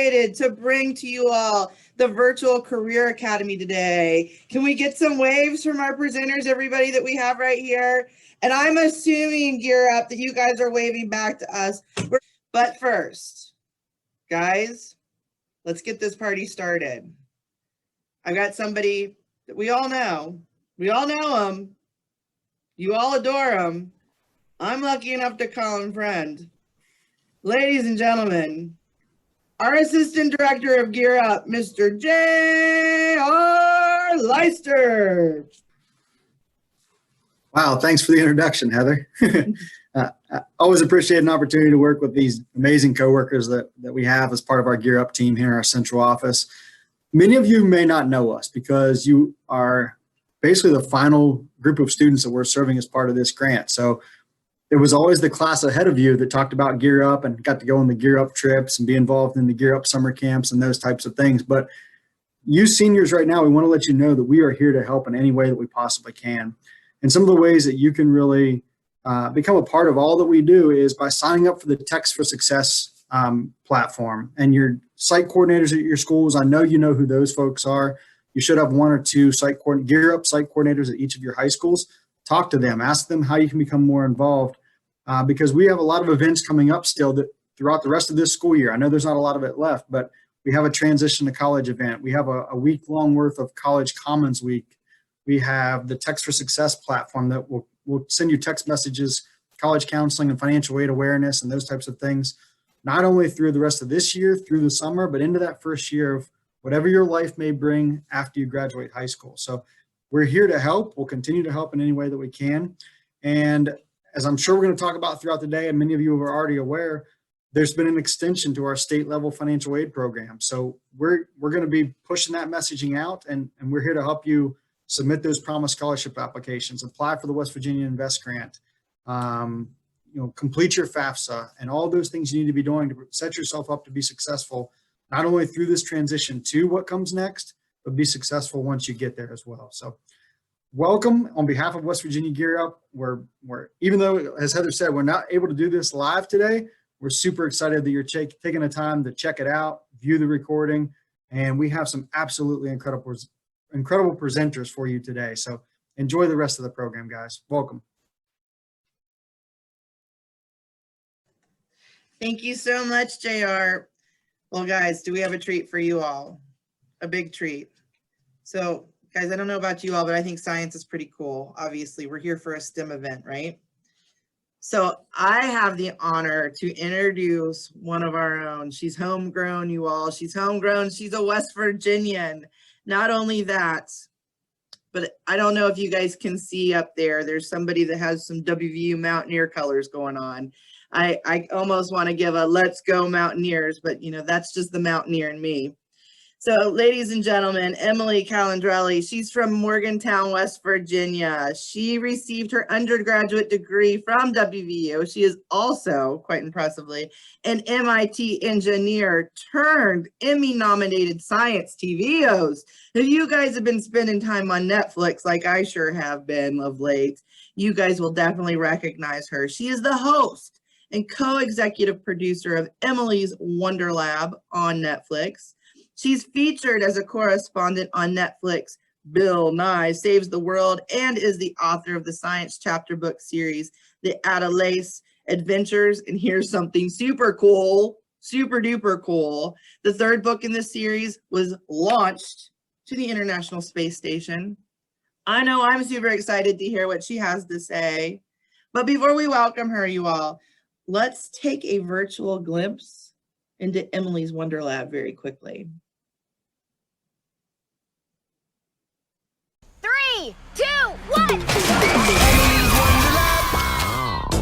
excited to bring to you all the Virtual Career Academy today. Can we get some waves from our presenters, everybody that we have right here? And I'm assuming, Gear Up, that you guys are waving back to us. But first, guys, let's get this party started. I've got somebody that we all know. We all know him. You all adore him. I'm lucky enough to call him friend. Ladies and gentlemen, our Assistant Director of Gear Up, Mr. J.R. Leister. Wow, thanks for the introduction, Heather. I always appreciate an opportunity to work with these amazing coworkers that we have as part of our Gear Up team here in our central office. Many of you may not know us because you are basically the final group of students that we're serving as part of this grant. So it was always the class ahead of you that talked about Gear Up and got to go on the Gear Up trips and be involved in the Gear Up summer camps and those types of things. But you seniors right now, we want to let you know that we are here to help in any way that we possibly can. And some of the ways that you can really become a part of all that we do is by signing up for the Text for Success platform. And your site coordinators at your schools, I know you know who those folks are. You should have one or two Gear Up site coordinators at each of your high schools. Talk to them, ask them how you can become more involved because we have a lot of events coming up still that throughout the rest of this school year. I know there's not a lot of it left, but we have a transition to college event. We have a week-long worth of College Commons Week. We have the Text for Success platform that will send you text messages, college counseling and financial aid awareness and those types of things, not only through the rest of this year, through the summer, but into that first year of whatever your life may bring after you graduate high school. So we're here to help. We'll continue to help in any way that we can. And as I'm sure we're going to talk about throughout the day, and many of you are already aware, there's been an extension to our state level financial aid program. So we're going to be pushing that messaging out, and we're here to help you submit those promised scholarship applications, apply for the West Virginia Invest Grant, complete your FAFSA, and all those things you need to be doing to set yourself up to be successful, not only through this transition to what comes next, but be successful once you get there as well. So welcome on behalf of West Virginia Gear Up. We're even though, as Heather said, we're not able to do this live today, we're super excited that you're taking the time to check it out, view the recording, and we have some absolutely incredible presenters for you today. So enjoy the rest of the program, guys. Welcome. Thank you so much, JR. Well, guys, do we have a treat for you all? A big treat. So, guys, I don't know about you all, but I think science is pretty cool. Obviously, we're here for a STEM event, right? So I have the honor to introduce one of our own. She's homegrown, you all. She's homegrown. She's a West Virginian. Not only that, but I don't know if you guys can see up there, there's somebody that has some WVU Mountaineer colors going on. I almost want to give a let's go Mountaineers, but that's just the Mountaineer in me. So ladies and gentlemen, Emily Calandrelli, she's from Morgantown, West Virginia. She received her undergraduate degree from WVU. She is also, quite impressively, an MIT engineer turned Emmy-nominated science TVOs. If you guys have been spending time on Netflix like I sure have been of late, you guys will definitely recognize her. She is the host and co-executive producer of Emily's Wonder Lab on Netflix. She's featured as a correspondent on Netflix, Bill Nye Saves the World, and is the author of the science chapter book series, The Adelaide Adventures. And here's something super cool, super duper cool. The third book in this series was launched to the International Space Station. I know I'm super excited to hear what she has to say. But before we welcome her, you all, let's take a virtual glimpse into Emily's Wonder Lab very quickly. 3, 2, 1.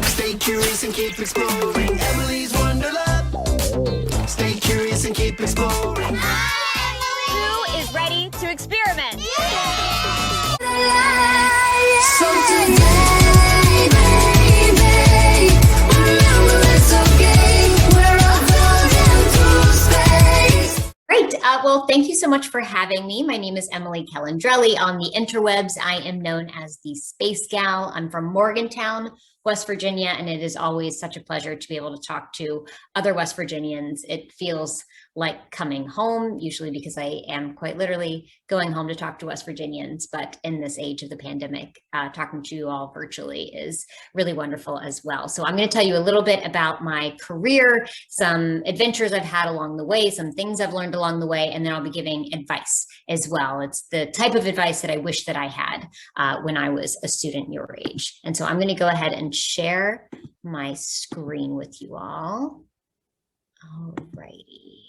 Stay curious and keep exploring. Emily's Wonder Lab. Stay curious and keep exploring. Who is ready to experiment? So today, baby, remember it's okay. We're all floating through space. Great. Well, thank you so much for having me. My name is Emily Calandrelli. On the interwebs, I am known as the Space Gal. I'm from Morgantown, West Virginia, and it is always such a pleasure to be able to talk to other West Virginians. It feels like coming home, usually because I am quite literally going home to talk to West Virginians. But in this age of the pandemic, talking to you all virtually is really wonderful as well. So I'm going to tell you a little bit about my career, some adventures I've had along the way, some things I've learned along the way, and then I'll be giving advice as well. It's the type of advice that I wish that I had when I was a student your age. And so I'm going to go ahead and share my screen with you all. All righty.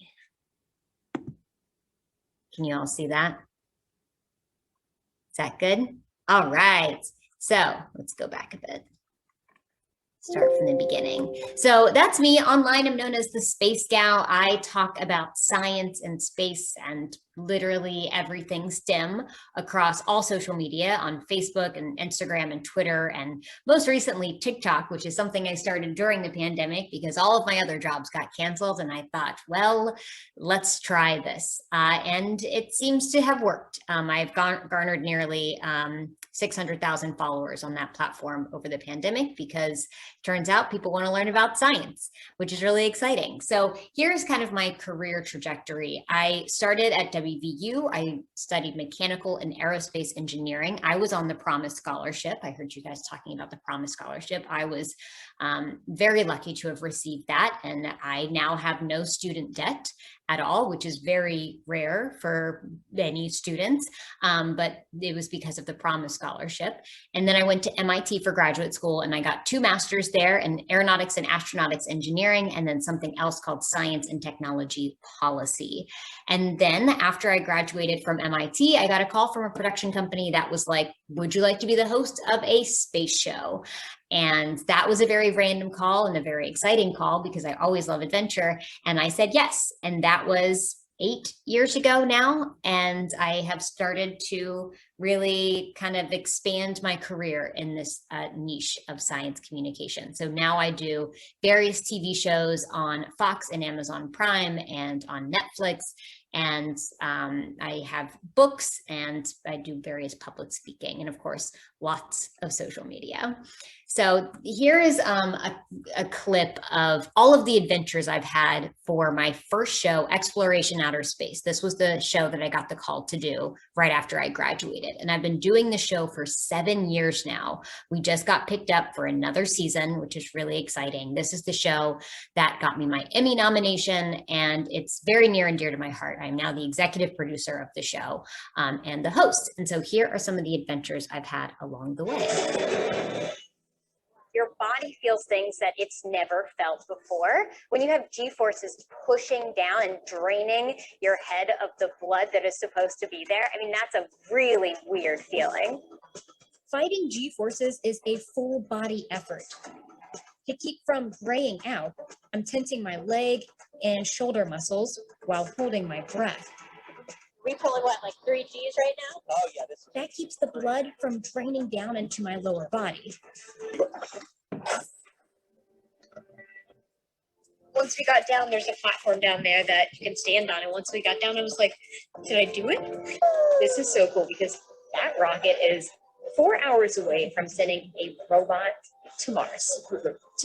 Can you all see that? Is that good? All right. So let's go back a bit. Start from the beginning. So that's me. Online, I'm known as the Space Gal. I talk about science and space and literally everything STEM across all social media on Facebook and Instagram and Twitter, and most recently TikTok, which is something I started during the pandemic because all of my other jobs got canceled. And I thought, well, let's try this. And it seems to have worked. I've garnered nearly 600,000 followers on that platform over the pandemic because it turns out people want to learn about science, which is really exciting. So here's kind of my career trajectory. I started at WVU. I studied mechanical and aerospace engineering. I was on the Promise Scholarship. I heard you guys talking about the Promise Scholarship. I was very lucky to have received that. And I now have no student debt at all, which is very rare for many students, but it was because of the Promise Scholarship. And then I went to MIT for graduate school, and I got 2 masters there in aeronautics and astronautics engineering, and then something else called science and technology policy. And then after I graduated from MIT, I got a call from a production company that was like, would you like to be the host of a space show? And that was a very random call and a very exciting call because I always love adventure. And I said yes. And that was 8 years ago now. And I have started to really kind of expand my career in this niche of science communication. So now I do various TV shows on Fox and Amazon Prime and on Netflix. And I have books, and I do various public speaking, and of course, lots of social media. So here is a clip of all of the adventures I've had for my first show, Exploration Outer Space. This was the show that I got the call to do right after I graduated. And I've been doing the show for 7 years now. We just got picked up for another season, which is really exciting. This is the show that got me my Emmy nomination, and it's very near and dear to my heart. I'm now the executive producer of the show and the host. And so here are some of the adventures I've had along the way. Your body feels things that it's never felt before. When you have G-forces pushing down and draining your head of the blood that is supposed to be there, I mean, that's a really weird feeling. Fighting G-forces is a full body effort. To keep from raying out, I'm tensing my leg and shoulder muscles while holding my breath. We pulling what, like 3 Gs right now? Oh, yeah, this is That keeps the blood from draining down into my lower body. Once we got down, there's a platform down there that you can stand on. And once we got down, I was like, did I do it? This is so cool because that rocket is 4 hours away from sending a robot to Mars.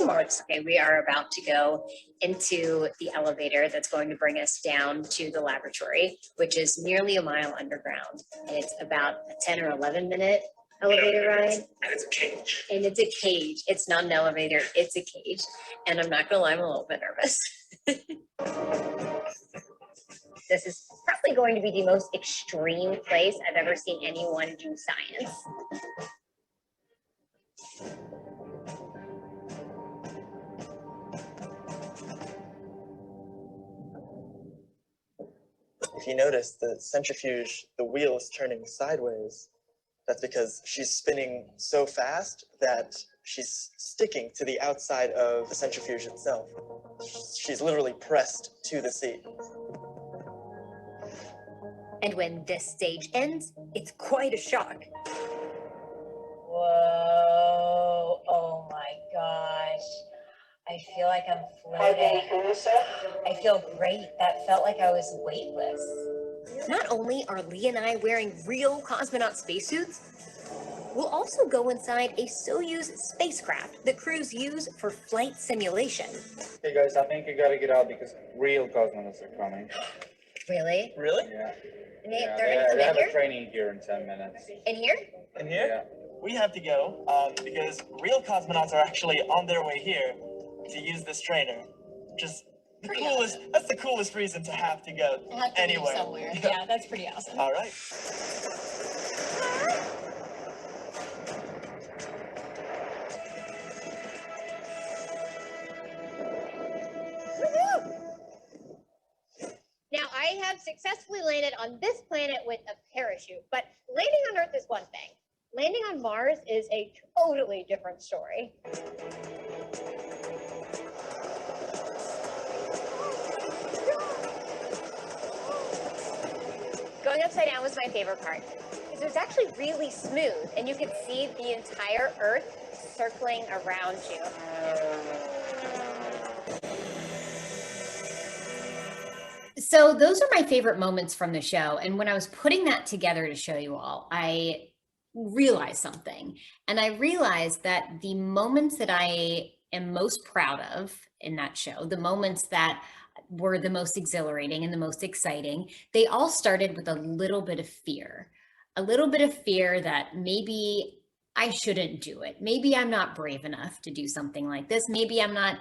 Okay, we are about to go into the elevator that's going to bring us down to the laboratory, which is nearly a mile underground. And it's about a 10 or 11 minute elevator ride. and it's a cage. And it's a cage. It's not an elevator, it's a cage. And I'm not gonna lie, I'm a little bit nervous. This is probably going to be the most extreme place I've ever seen anyone do science. If you notice, the centrifuge, the wheel is turning sideways. That's because she's spinning so fast that she's sticking to the outside of the centrifuge itself. She's literally pressed to the seat. And when this stage ends, it's quite a shock. Whoa, oh my gosh. I feel like I'm floating. I feel great. That felt like I was weightless. Not only are Lee and I wearing real cosmonaut spacesuits, We'll also go inside a Soyuz spacecraft that crews use for flight simulation. Hey guys, I think you gotta get out because real cosmonauts are coming. Really? Really? Yeah. They're They gonna come have in here? a training here in 10 minutes. In here? In here? Yeah. We have to go because real cosmonauts are actually on their way here to use this trainer. Just the Pretty coolest. That's the coolest reason to have to go I have to leave anywhere. somewhere. Yeah, that's pretty awesome. All right. Now, I have successfully landed on this planet with a parachute, but landing on Earth is one thing. Landing on Mars is a totally different story. Going upside down was my favorite part because it was actually really smooth and you could see the entire Earth circling around you. So those are my favorite moments from the show. And when I was putting that together to show you all, I realized something. And I realized that the moments that I am most proud of in that show, the moments that were the most exhilarating and the most exciting, they all started with a little bit of fear. A little bit of fear that maybe I shouldn't do it. Maybe I'm not brave enough to do something like this. Maybe I'm not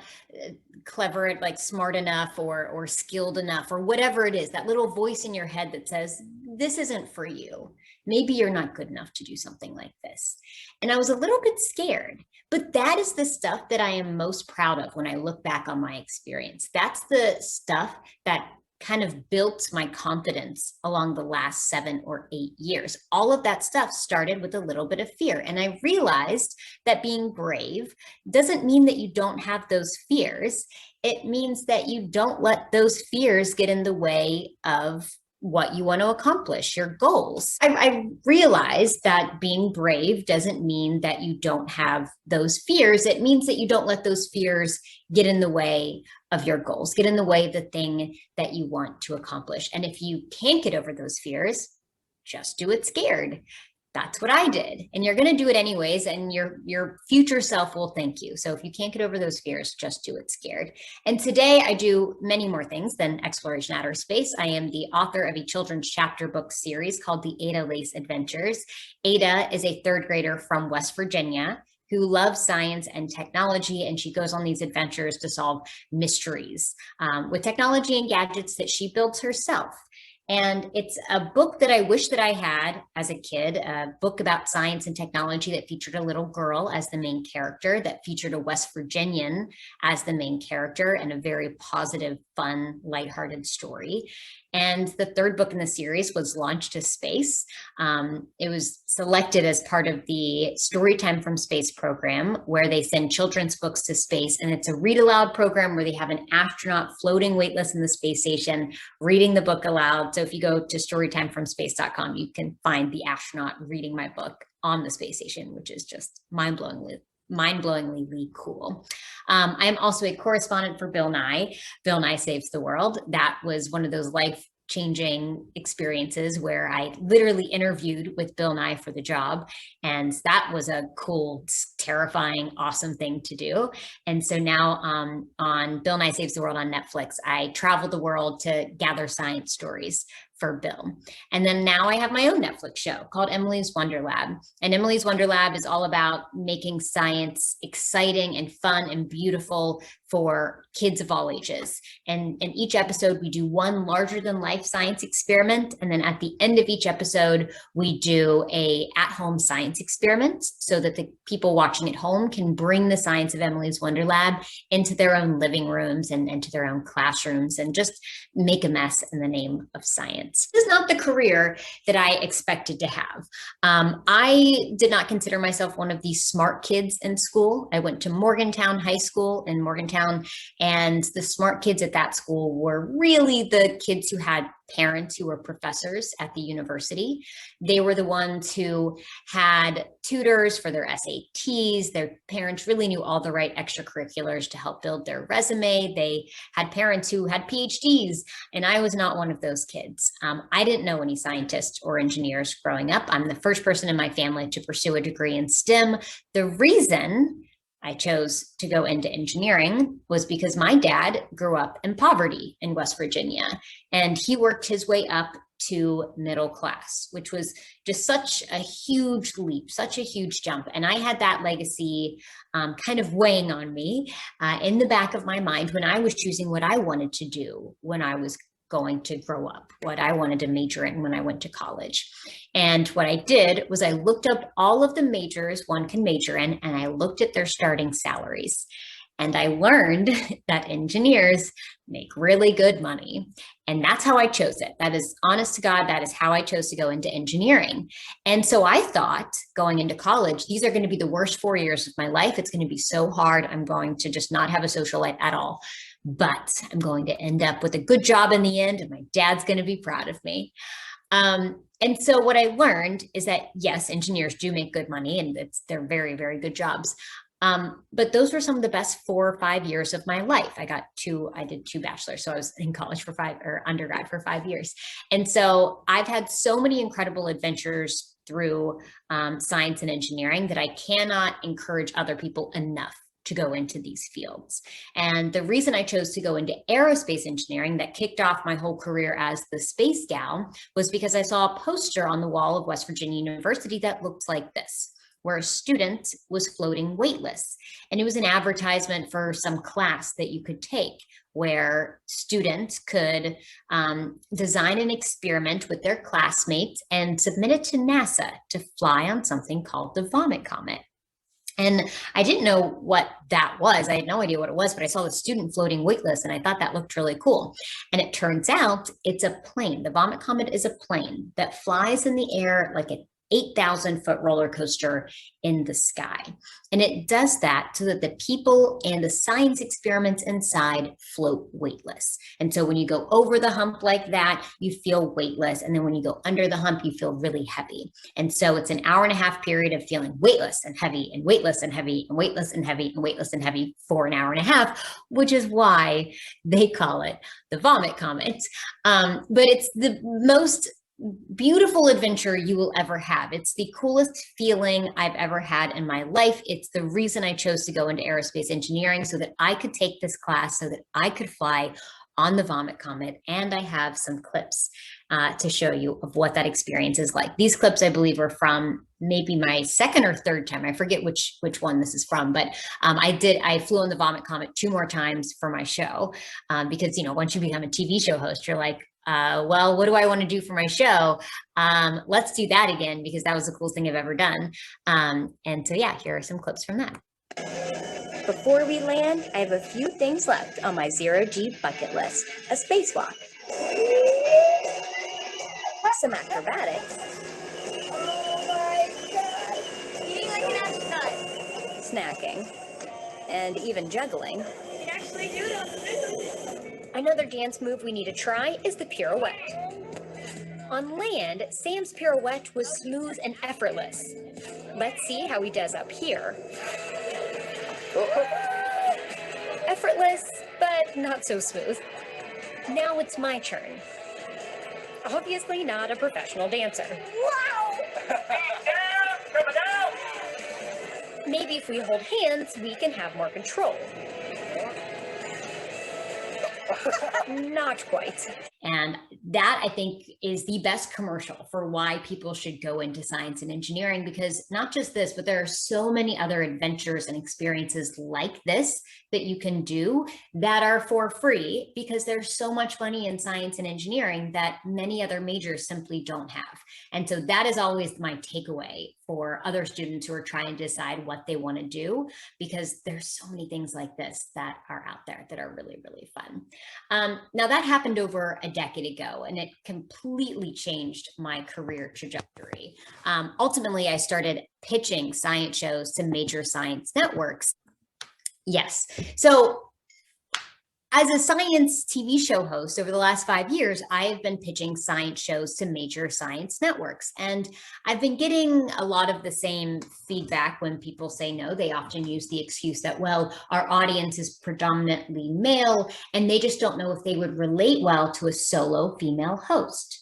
clever, like smart enough or skilled enough or whatever it is, that little voice in your head that says, this isn't for you. Maybe you're not good enough to do something like this. And I was a little bit scared, but that is the stuff that I am most proud of when I look back on my experience. That's the stuff that kind of built my confidence along the last 7 or 8 years. All of that stuff started with a little bit of fear. And I realized that being brave doesn't mean that you don't have those fears. It means that you don't let those fears get in the way of what you want to accomplish, your goals. I realized that being brave doesn't mean that you don't have those fears. It means that you don't let those fears get in the way of your goals, get in the way of the thing that you want to accomplish. And if you can't get over those fears, just do it scared. That's what I did. And you're going to do it anyways. And your future self will thank you. So if you can't get over those fears, just do it scared. And today I do many more things than exploration outer space. I am the author of a children's chapter book series called the Ada Lace Adventures. Ada is a 3rd grader from West Virginia who loves science and technology, and she goes on these adventures to solve mysteries with technology and gadgets that she builds herself. And it's a book that I wish that I had as a kid, a book about science and technology that featured a little girl as the main character, that featured a West Virginian as the main character, and a very positive, fun, lighthearted story. And the 3rd book in the series was Launched to Space. It was selected as part of the Storytime from Space program, where they send children's books to space. And it's a read aloud program where they have an astronaut floating weightless in the space station, reading the book aloud. So if you go to storytimefromspace.com, you can find the astronaut reading my book on the space station, which is just mind-blowingly cool. I am also a correspondent for Bill Nye. Bill Nye Saves the World. That was one of those life-changing experiences where I literally interviewed with Bill Nye for the job. And that was a cool, terrifying, awesome thing to do. And so now on Bill Nye Saves the World on Netflix, I travel the world to gather science stories for Bill. And then now I have my own Netflix show called Emily's Wonder Lab. And Emily's Wonder Lab is all about making science exciting and fun and beautiful for kids of all ages. And in each episode, we do one larger than life science experiment. And then at the end of each episode, we do a at-home science experiment so that the people watching at home can bring the science of Emily's Wonder Lab into their own living rooms and into their own classrooms and just make a mess in the name of science. This is not the career that I expected to have. I did not consider myself one of the smart kids in school. I went to Morgantown High School in Morgantown, and the smart kids at that school were really the kids who had parents who were professors at the university. They were the ones who had tutors for their SATs. Their parents really knew all the right extracurriculars to help build their resume. They had parents who had PhDs, and I was not one of those kids. I didn't know any scientists or engineers growing up. I'm the first person in my family to pursue a degree in STEM. The reason I chose to go into engineering was because my dad grew up in poverty in West Virginia, and he worked his way up to middle class, which was just such a huge leap, such a huge jump. And I had that legacy kind of weighing on me in the back of my mind when I was choosing what I wanted to do when I was going to grow up, what I wanted to major in when I went to college. And what I did was I looked up all of the majors one can major in, and I looked at their starting salaries. And I learned that engineers make really good money. And that's how I chose it. That is, honest to God, that is how I chose to go into engineering. And so I thought going into college, these are going to be the worst 4 years of my life. It's going to be so hard. I'm going to just not have a social life at all. But I'm going to end up with a good job in the end, and my dad's going to be proud of me. And so what I learned is that, yes, engineers do make good money, and they're very, very good jobs. But those were some of the best 4 or 5 years of my life. I did 2 bachelors. So I was in college for undergrad for 5 years. And so I've had so many incredible adventures through science and engineering that I cannot encourage other people enough to go into these fields. And the reason I chose to go into aerospace engineering that kicked off my whole career as the space gal was because I saw a poster on the wall of West Virginia University that looked like this, where a student was floating weightless. And it was an advertisement for some class that you could take where students could design an experiment with their classmates and submit it to NASA to fly on something called the Vomit Comet. And I didn't know what that was. I had no idea what it was, but I saw the student floating weightless, and I thought that looked really cool. And it turns out it's a plane. The Vomit Comet is a plane that flies in the air like an 8,000-foot roller coaster in the sky. And it does that so that the people and the science experiments inside float weightless. And so when you go over the hump like that, you feel weightless. And then when you go under the hump, you feel really heavy. And so it's an hour-and-a-half period of feeling weightless and heavy and weightless and heavy and weightless and heavy and weightless and heavy for an hour-and-a-half, which is why they call it the Vomit Comet. But it's the most beautiful adventure you will ever have. It's the coolest feeling I've ever had in my life. It's the reason I chose to go into aerospace engineering, so that I could take this class, so that I could fly on the Vomit Comet. And I have some clips to show you of what that experience is like. These clips, I believe, are from maybe my second or third time. I forget which one this is from, but I flew on the Vomit Comet 2 more times for my show because, you know, once you become a TV show host, you're like, well, what do I want to do for my show? Let's do that again, because that was the coolest thing I've ever done. And so, yeah, here are some clips from that. Before we land, I have a few things left on my zero-G bucket list. A spacewalk. Some acrobatics. Oh my God. Eating like an astronaut. Snacking. And even juggling. You can actually do it. Another dance move we need to try is the pirouette. On land, Sam's pirouette was smooth and effortless. Let's see how he does up here. Effortless, but not so smooth. Now it's my turn. Obviously not a professional dancer. Wow! Maybe if we hold hands, we can have more control. Not quite. And that, I think, is the best commercial for why people should go into science and engineering, because not just this, but there are so many other adventures and experiences like this that you can do that are for free, because there's so much money in science and engineering that many other majors simply don't have. And so that is always my takeaway for other students who are trying to decide what they want to do, because there's so many things like this that are out there that are really, really fun. Now that happened over a decade ago, and it completely changed my career trajectory. Ultimately, I started pitching science shows to major science networks. Yes. So As a science TV show host over the last 5 years, I have been pitching science shows to major science networks. And I've been getting a lot of the same feedback when people say no. They often use the excuse that, well, our audience is predominantly male, and they just don't know if they would relate well to a solo female host,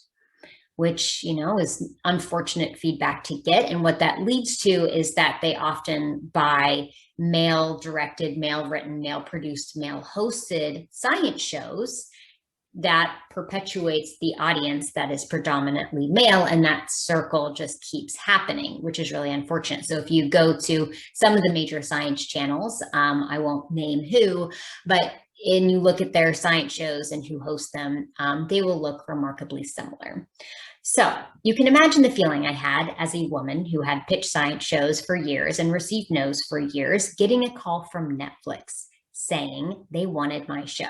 which, is unfortunate feedback to get. And what that leads to is that they often buy male directed, male written, male produced, male hosted science shows that perpetuates the audience that is predominantly male. And that circle just keeps happening, which is really unfortunate. So if you go to some of the major science channels, I won't name who, but and you look at their science shows and who hosts them, they will look remarkably similar. So you can imagine the feeling I had as a woman who had pitched science shows for years and received no's for years, getting a call from Netflix saying they wanted my show.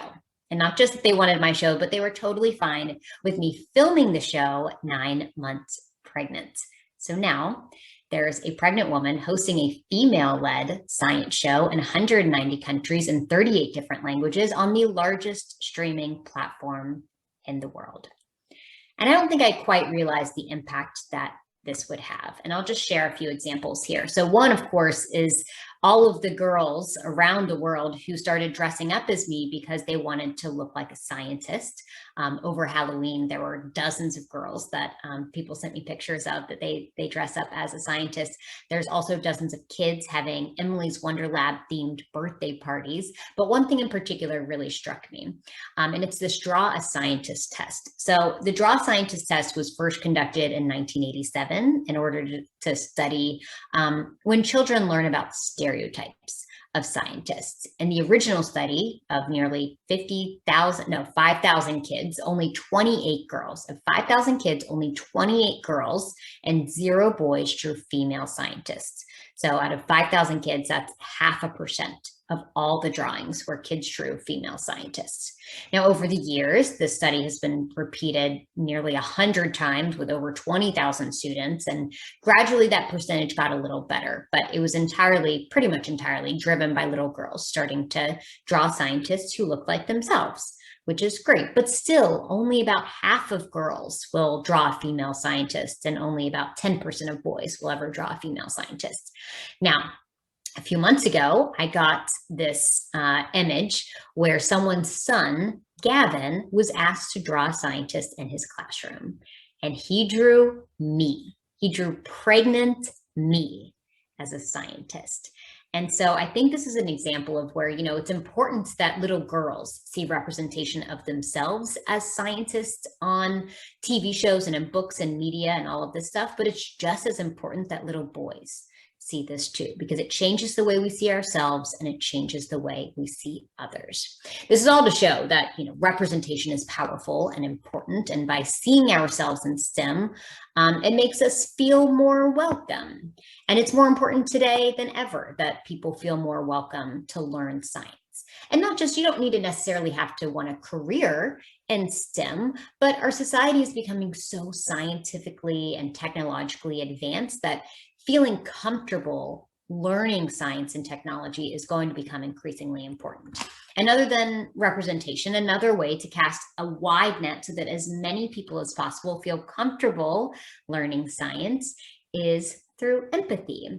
And not just that they wanted my show, but they were totally fine with me filming the show 9 months pregnant. So now there's a pregnant woman hosting a female-led science show in 190 countries in 38 different languages on the largest streaming platform in the world. And I don't think I quite realized the impact that this would have. And I'll just share a few examples here. So one, of course, is all of the girls around the world who started dressing up as me because they wanted to look like a scientist. Over Halloween, there were dozens of girls that people sent me pictures of that they dress up as a scientist. There's also dozens of kids having Emily's Wonder Lab themed birthday parties. But one thing in particular really struck me, and it's this Draw a Scientist test. So the Draw a Scientist test was first conducted in 1987 in order to study when children learn about stereotypes of scientists. In the original study of nearly 5,000 kids, only 28 girls. Of 5,000 kids, only 28 girls and 0 boys drew female scientists. So out of 5,000 kids, that's 0.5% of all the drawings where kids drew female scientists. Now, over the years, this study has been repeated nearly 100 times with over 20,000 students, and gradually that percentage got a little better, but it was pretty much entirely driven by little girls starting to draw scientists who look like themselves, which is great, but still only about half of girls will draw a female scientist and only about 10% of boys will ever draw a female scientist. Now, a few months ago, I got this image where someone's son, Gavin, was asked to draw a scientist in his classroom, and he drew me. He drew pregnant me as a scientist. And so I think this is an example of where, it's important that little girls see representation of themselves as scientists on TV shows and in books and media and all of this stuff, but it's just as important that little boys see this too, because it changes the way we see ourselves and it changes the way we see others. This is all to show that, representation is powerful and important. And by seeing ourselves in STEM, it makes us feel more welcome. And it's more important today than ever that people feel more welcome to learn science. And not just, you don't need to necessarily have to want a career in STEM, but our society is becoming so scientifically and technologically advanced that feeling comfortable learning science and technology is going to become increasingly important. And other than representation, another way to cast a wide net so that as many people as possible feel comfortable learning science is through empathy.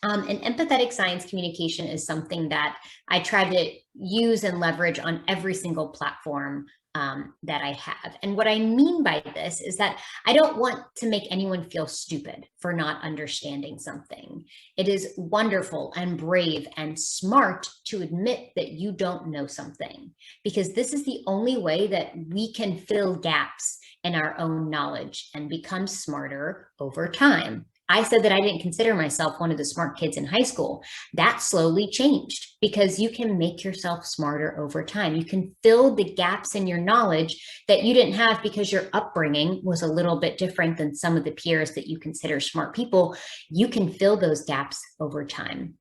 And empathetic science communication is something that I try to use and leverage on every single platform that I have. And what I mean by this is that I don't want to make anyone feel stupid for not understanding something. It is wonderful and brave and smart to admit that you don't know something, because this is the only way that we can fill gaps in our own knowledge and become smarter over time. I said that I didn't consider myself one of the smart kids in high school. That slowly changed because you can make yourself smarter over time. You can fill the gaps in your knowledge that you didn't have because your upbringing was a little bit different than some of the peers that you consider smart people. You can fill those gaps over time.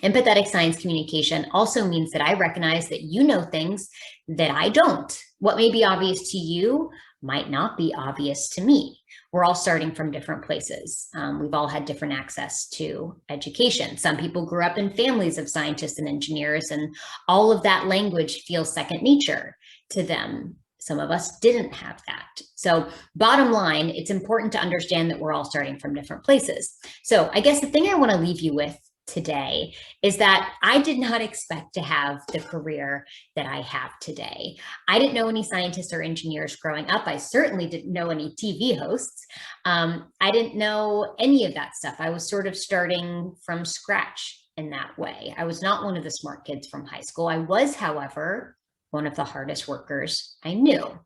Empathetic science communication also means that I recognize that you know things that I don't. What may be obvious to you might not be obvious to me. We're all starting from different places. We've all had different access to education. Some people grew up in families of scientists and engineers, and all of that language feels second nature to them. Some of us didn't have that. So bottom line, it's important to understand that we're all starting from different places. So I guess the thing I want to leave you with today is that I did not expect to have the career that I have today. I didn't know any scientists or engineers growing up. I certainly didn't know any TV hosts. I didn't know any of that stuff. I was sort of starting from scratch in that way. I was not one of the smart kids from high school. I was, however, one of the hardest workers I knew.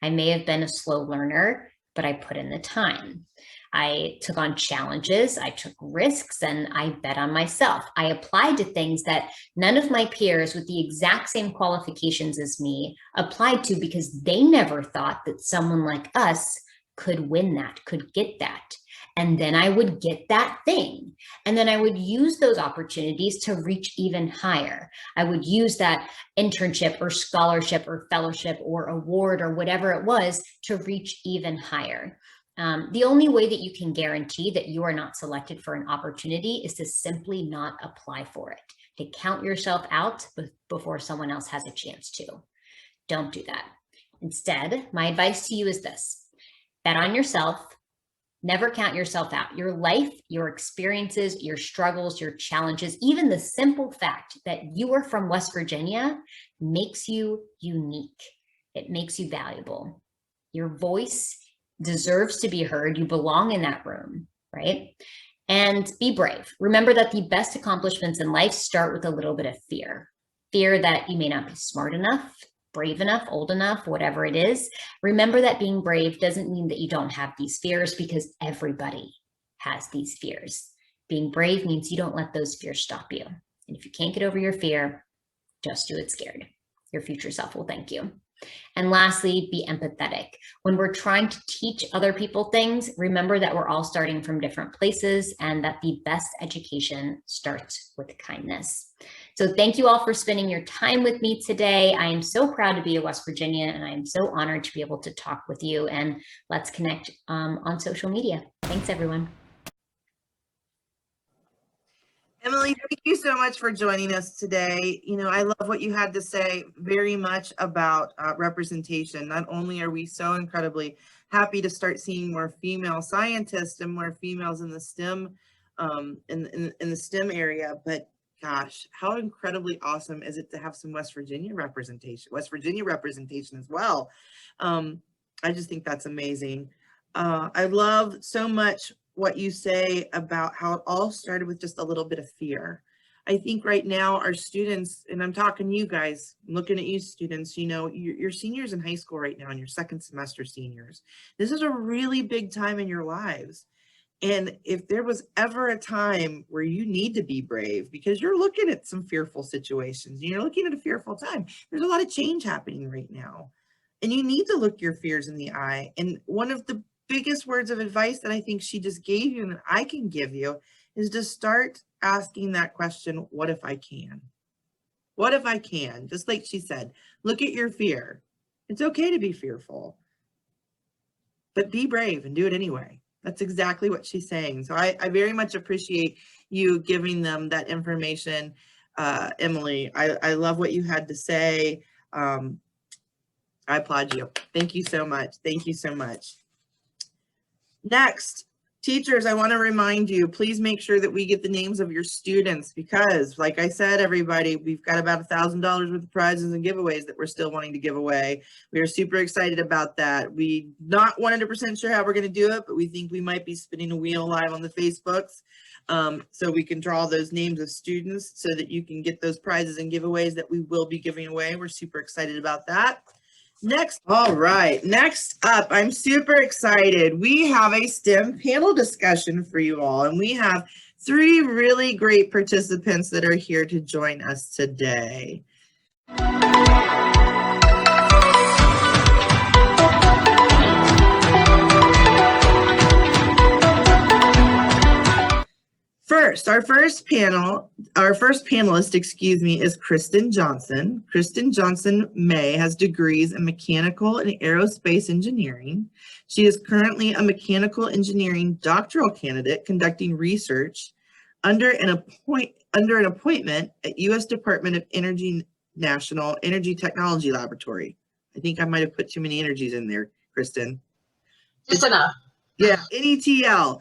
I may have been a slow learner, but I put in the time. I took on challenges, I took risks, and I bet on myself. I applied to things that none of my peers with the exact same qualifications as me applied to because they never thought that someone like us could win that, could get that. And then I would get that thing. And then I would use those opportunities to reach even higher. I would use that internship or scholarship or fellowship or award or whatever it was to reach even higher. The only way that you can guarantee that you are not selected for an opportunity is to simply not apply for it, to count yourself out before someone else has a chance to. Don't do that. Instead, my advice to you is this: bet on yourself. Never count yourself out. Your life, your experiences, your struggles, your challenges, even the simple fact that you are from West Virginia makes you unique. It makes you valuable. Your voice deserves to be heard. You belong in that room, right? And be brave. Remember that the best accomplishments in life start with a little bit of fear. Fear that you may not be smart enough, brave enough, old enough, whatever it is. Remember that being brave doesn't mean that you don't have these fears, because everybody has these fears. Being brave means you don't let those fears stop you. And if you can't get over your fear, just do it scared. Your future self will thank you. And lastly, be empathetic. When we're trying to teach other people things, remember that we're all starting from different places and that the best education starts with kindness. So thank you all for spending your time with me today. I am so proud to be a West Virginian, and I am so honored to be able to talk with you, and let's connect on social media. Thanks, everyone. Emily, thank you so much for joining us today. You know, I love what you had to say very much about representation. Not only are we so incredibly happy to start seeing more female scientists and more females in the STEM in the STEM area, but gosh, how incredibly awesome is it to have some West Virginia representation as well. I just think that's amazing. I love so much what you say about how it all started with just a little bit of fear. I think right now our students, and I'm talking to you guys, I'm looking at you students, you know, you're seniors in high school right now and you're second semester seniors. This is a really big time in your lives. And if there was ever a time where you need to be brave because you're looking at some fearful situations, you're looking at a fearful time, there's a lot of change happening right now. And you need to look your fears in the eye. And one of the biggest words of advice that I think she just gave you and that I can give you is to start asking that question, what if I can? What if I can? Just like she said, look at your fear. It's okay to be fearful, but be brave and do it anyway. That's exactly what she's saying. So I very much appreciate you giving them that information, Emily. I love what you had to say. I applaud you. Thank you so much. Thank you so much. Next, teachers, I want to remind you, please make sure that we get the names of your students because, like I said, everybody, we've got about $1,000 worth of prizes and giveaways that we're still wanting to give away. We are super excited about that. We not 100% sure how we're going to do it, but we think we might be spinning a wheel live on the Facebooks so we can draw those names of students so that you can get those prizes and giveaways that we will be giving away. We're super excited about that. Next, all right, next up, I'm super excited. We have a STEM panel discussion for you all, and we have 3 really great participants that are here to join us today. First, our first panelist, excuse me, is Kristen Johnson. Kristen Johnson May has degrees in mechanical and aerospace engineering. She is currently a mechanical engineering doctoral candidate conducting research under an appointment at U.S. Department of Energy National Energy Technology Laboratory. I think I might have put too many energies in there, Kristen. Just enough. Yeah, NETL.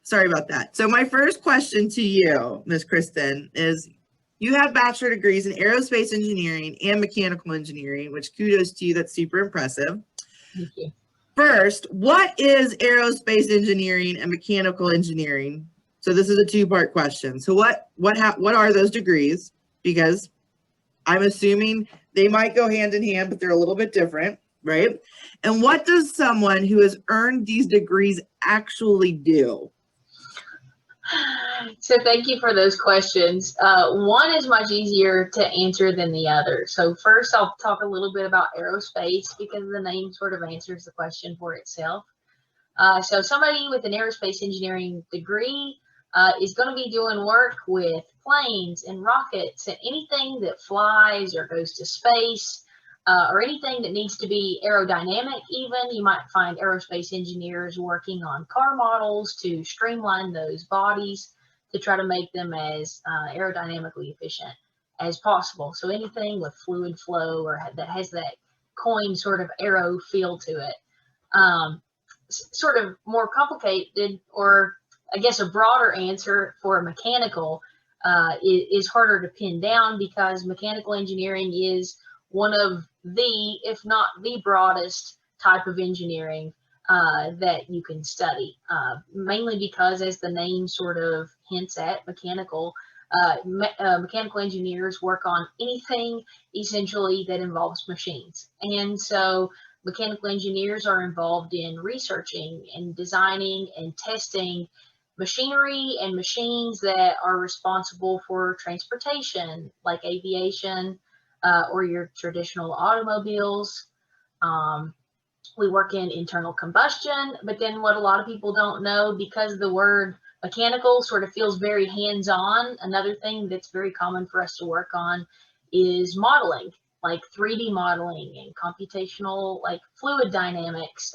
Sorry about that. So my first question to you, Ms. Kristen, is you have bachelor degrees in aerospace engineering and mechanical engineering, which kudos to you. That's super impressive. Thank you. First, what is aerospace engineering and mechanical engineering? So this is a two-part question. So what are those degrees? Because I'm assuming they might go hand in hand, but they're a little bit different, right? And what does someone who has earned these degrees actually do? So thank you for those questions. One is much easier to answer than the other. So first I'll talk a little bit about aerospace because the name sort of answers the question for itself. So somebody with an aerospace engineering degree is going to be doing work with planes and rockets and anything that flies or goes to space or anything that needs to be aerodynamic. Even you might find aerospace engineers working on car models to streamline those bodies to try to make them as aerodynamically efficient as possible. So anything with fluid flow or that has that coin sort of aero feel to it. Sort of more complicated, or I guess a broader answer for mechanical is harder to pin down because mechanical engineering is one of the, if not the broadest type of engineering that you can study, mainly because as the name sort of hints at, mechanical engineers work on anything essentially that involves machines. And so mechanical engineers are involved in researching and designing and testing machinery and machines that are responsible for transportation, like aviation or your traditional automobiles. We work in internal combustion, but then what a lot of people don't know, because the word mechanical sort of feels very hands-on, another thing that's very common for us to work on is modeling, like 3D modeling and computational, like fluid dynamics.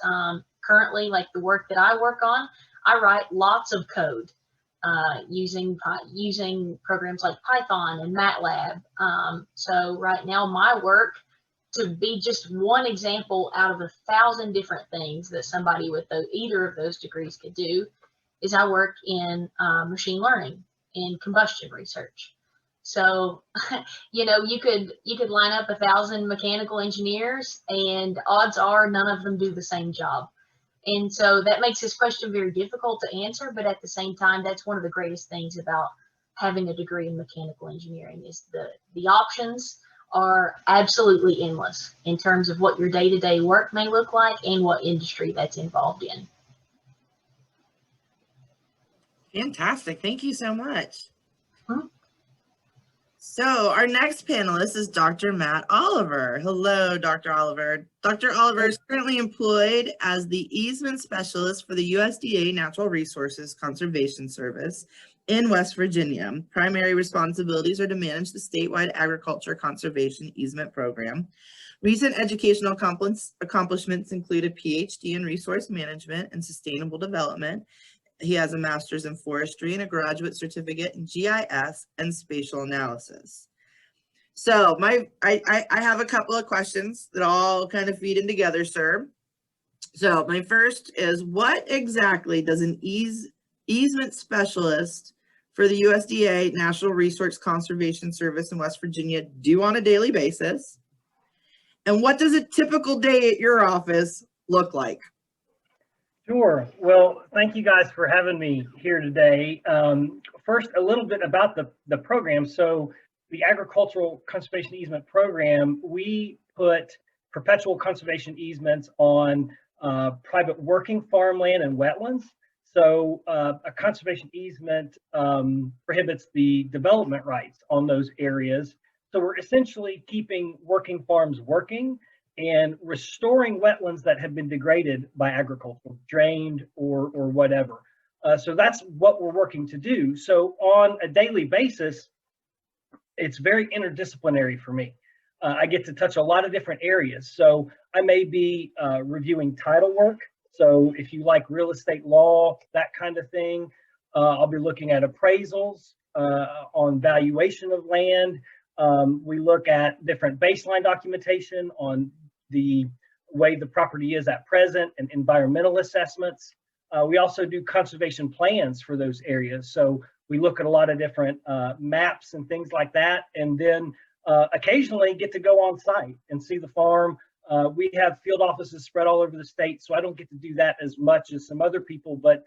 Currently, like the work that I work on, I write lots of code using programs like Python and MATLAB. So right now my work, to be just one example out of 1,000 different things that somebody with either of those degrees could do, is I work in machine learning and combustion research. So, you know, you could line up 1,000 mechanical engineers and odds are none of them do the same job. And so that makes this question very difficult to answer, but at the same time, that's one of the greatest things about having a degree in mechanical engineering is the options are absolutely endless in terms of what your day-to-day work may look like and what industry that's involved in. Fantastic. Thank you so much. Hmm? So our next panelist is Dr. Matt Oliver. Hello, Dr. Oliver. Dr. Oliver is currently employed as the easement specialist for the USDA Natural Resources Conservation Service in West Virginia. Primary responsibilities are to manage the statewide agriculture conservation easement program. Recent educational accomplishments include a PhD in resource management and sustainable development. He has a master's in forestry and a graduate certificate in GIS and spatial analysis. So I have a couple of questions that all kind of feed in together, sir. So my first is, what exactly does an easement specialist for the USDA National Resource Conservation Service in West Virginia do on a daily basis? And what does a typical day at your office look like? Sure. Well, thank you guys for having me here today. First, a little bit about the program. So the Agricultural Conservation Easement Program, we put perpetual conservation easements on private working farmland and wetlands. So a conservation easement prohibits the development rights on those areas. So we're essentially keeping working farms working and restoring wetlands that have been degraded by agriculture, drained or whatever. So that's what we're working to do. So on a daily basis, it's very interdisciplinary for me. I get to touch a lot of different areas. So I may be reviewing title work. So if you like real estate law, that kind of thing, I'll be looking at appraisals on valuation of land. We look at different baseline documentation on the way the property is at present and environmental assessments. We also do conservation plans for those areas. So we look at a lot of different maps and things like that, and then occasionally get to go on site and see the farm. We have field offices spread all over the state, so I don't get to do that as much as some other people, but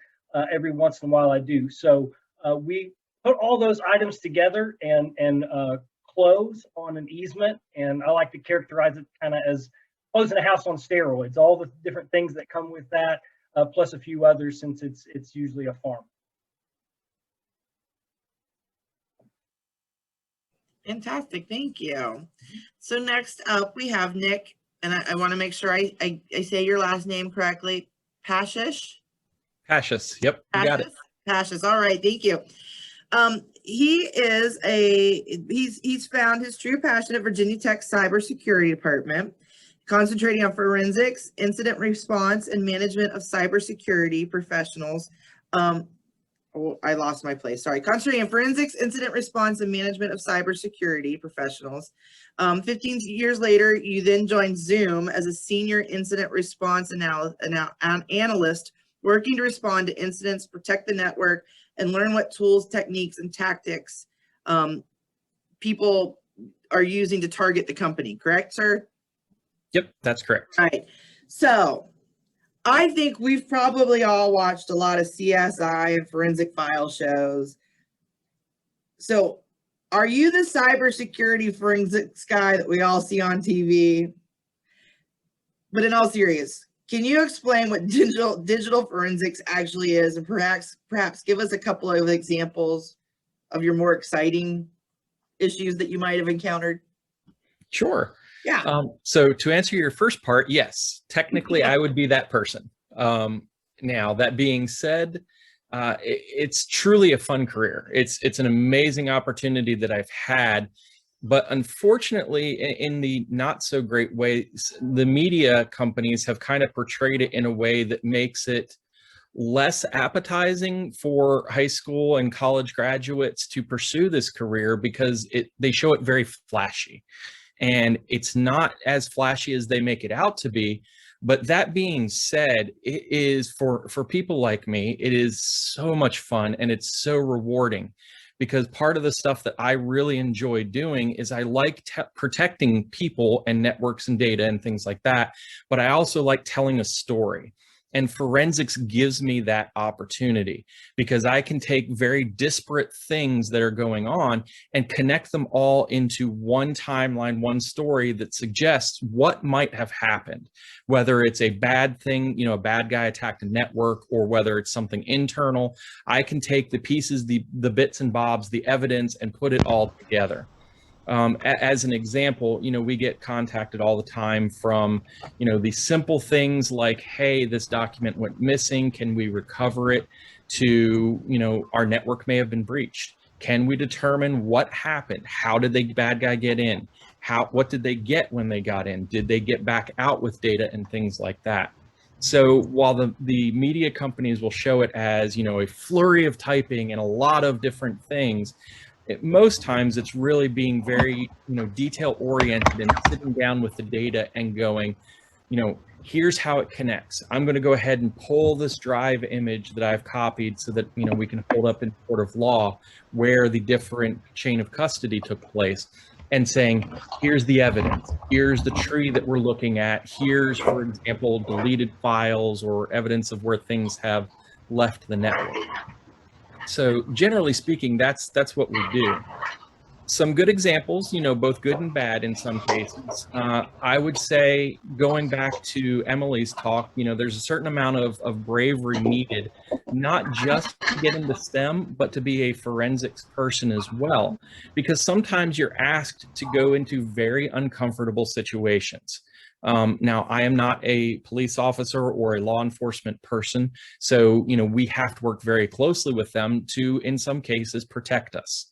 every once in a while I do. So we put all those items together and close on an easement, and I like to characterize it kind of as closing a house on steroids, all the different things that come with that, plus a few others, since it's usually a farm. Fantastic, thank you. So next up we have Nick, and I want to make sure I say your last name correctly. Pashish? Cassius, yep, you got it. Pashish, all right, thank you. He's found his true passion at Virginia Tech Cybersecurity Department, concentrating on forensics, incident response, and management of cybersecurity professionals. I lost my place. Sorry. Concentrating on forensics, incident response, and management of cybersecurity professionals. 15 years later, you then joined Zoom as a senior incident response analyst, working to respond to incidents, protect the network, and learn what tools, techniques, and tactics people are using to target the company. Correct, sir? Yep, that's correct. All right. So I think we've probably all watched a lot of CSI and forensic file shows. So are you the cybersecurity forensics guy that we all see on TV? But in all seriousness, can you explain what digital forensics actually is, and perhaps give us a couple of examples of your more exciting issues that you might have encountered? Sure. Yeah. So to answer your first part, yes, technically I would be that person. Now, that being said, it's truly a fun career. It's an amazing opportunity that I've had, but unfortunately, in the not so great ways, the media companies have kind of portrayed it in a way that makes it less appetizing for high school and college graduates to pursue this career, because they show it very flashy. And it's not as flashy as they make it out to be. But that being said, it is for people like me, it is so much fun and it's so rewarding, because part of the stuff that I really enjoy doing is I like protecting people and networks and data and things like that. But I also like telling a story. And forensics gives me that opportunity, because I can take very disparate things that are going on and connect them all into one timeline, one story that suggests what might have happened, whether it's a bad thing, a bad guy attacked a network, or whether it's something internal. I can take the pieces, the bits and bobs, the evidence, and put it all together. As an example, we get contacted all the time from, the simple things like, hey, this document went missing. Can we recover it? To, our network may have been breached. Can we determine what happened? How did the bad guy get in? What did they get when they got in? Did they get back out with data and things like that? So while the media companies will show it as, a flurry of typing and a lot of different things, most times it's really being very, detail oriented and sitting down with the data and going, here's how it connects. I'm going to go ahead and pull this drive image that I've copied so that, we can hold up in court of law where the different chain of custody took place, and saying, here's the evidence. Here's the tree that we're looking at. Here's, for example, deleted files or evidence of where things have left the network. So generally speaking, that's what we do. Some good examples, both good and bad in some cases. I would say, going back to Emily's talk, there's a certain amount of bravery needed, not just to get into STEM, but to be a forensics person as well. Because sometimes you're asked to go into very uncomfortable situations. Now, I am not a police officer or a law enforcement person, so we have to work very closely with them to, in some cases, protect us.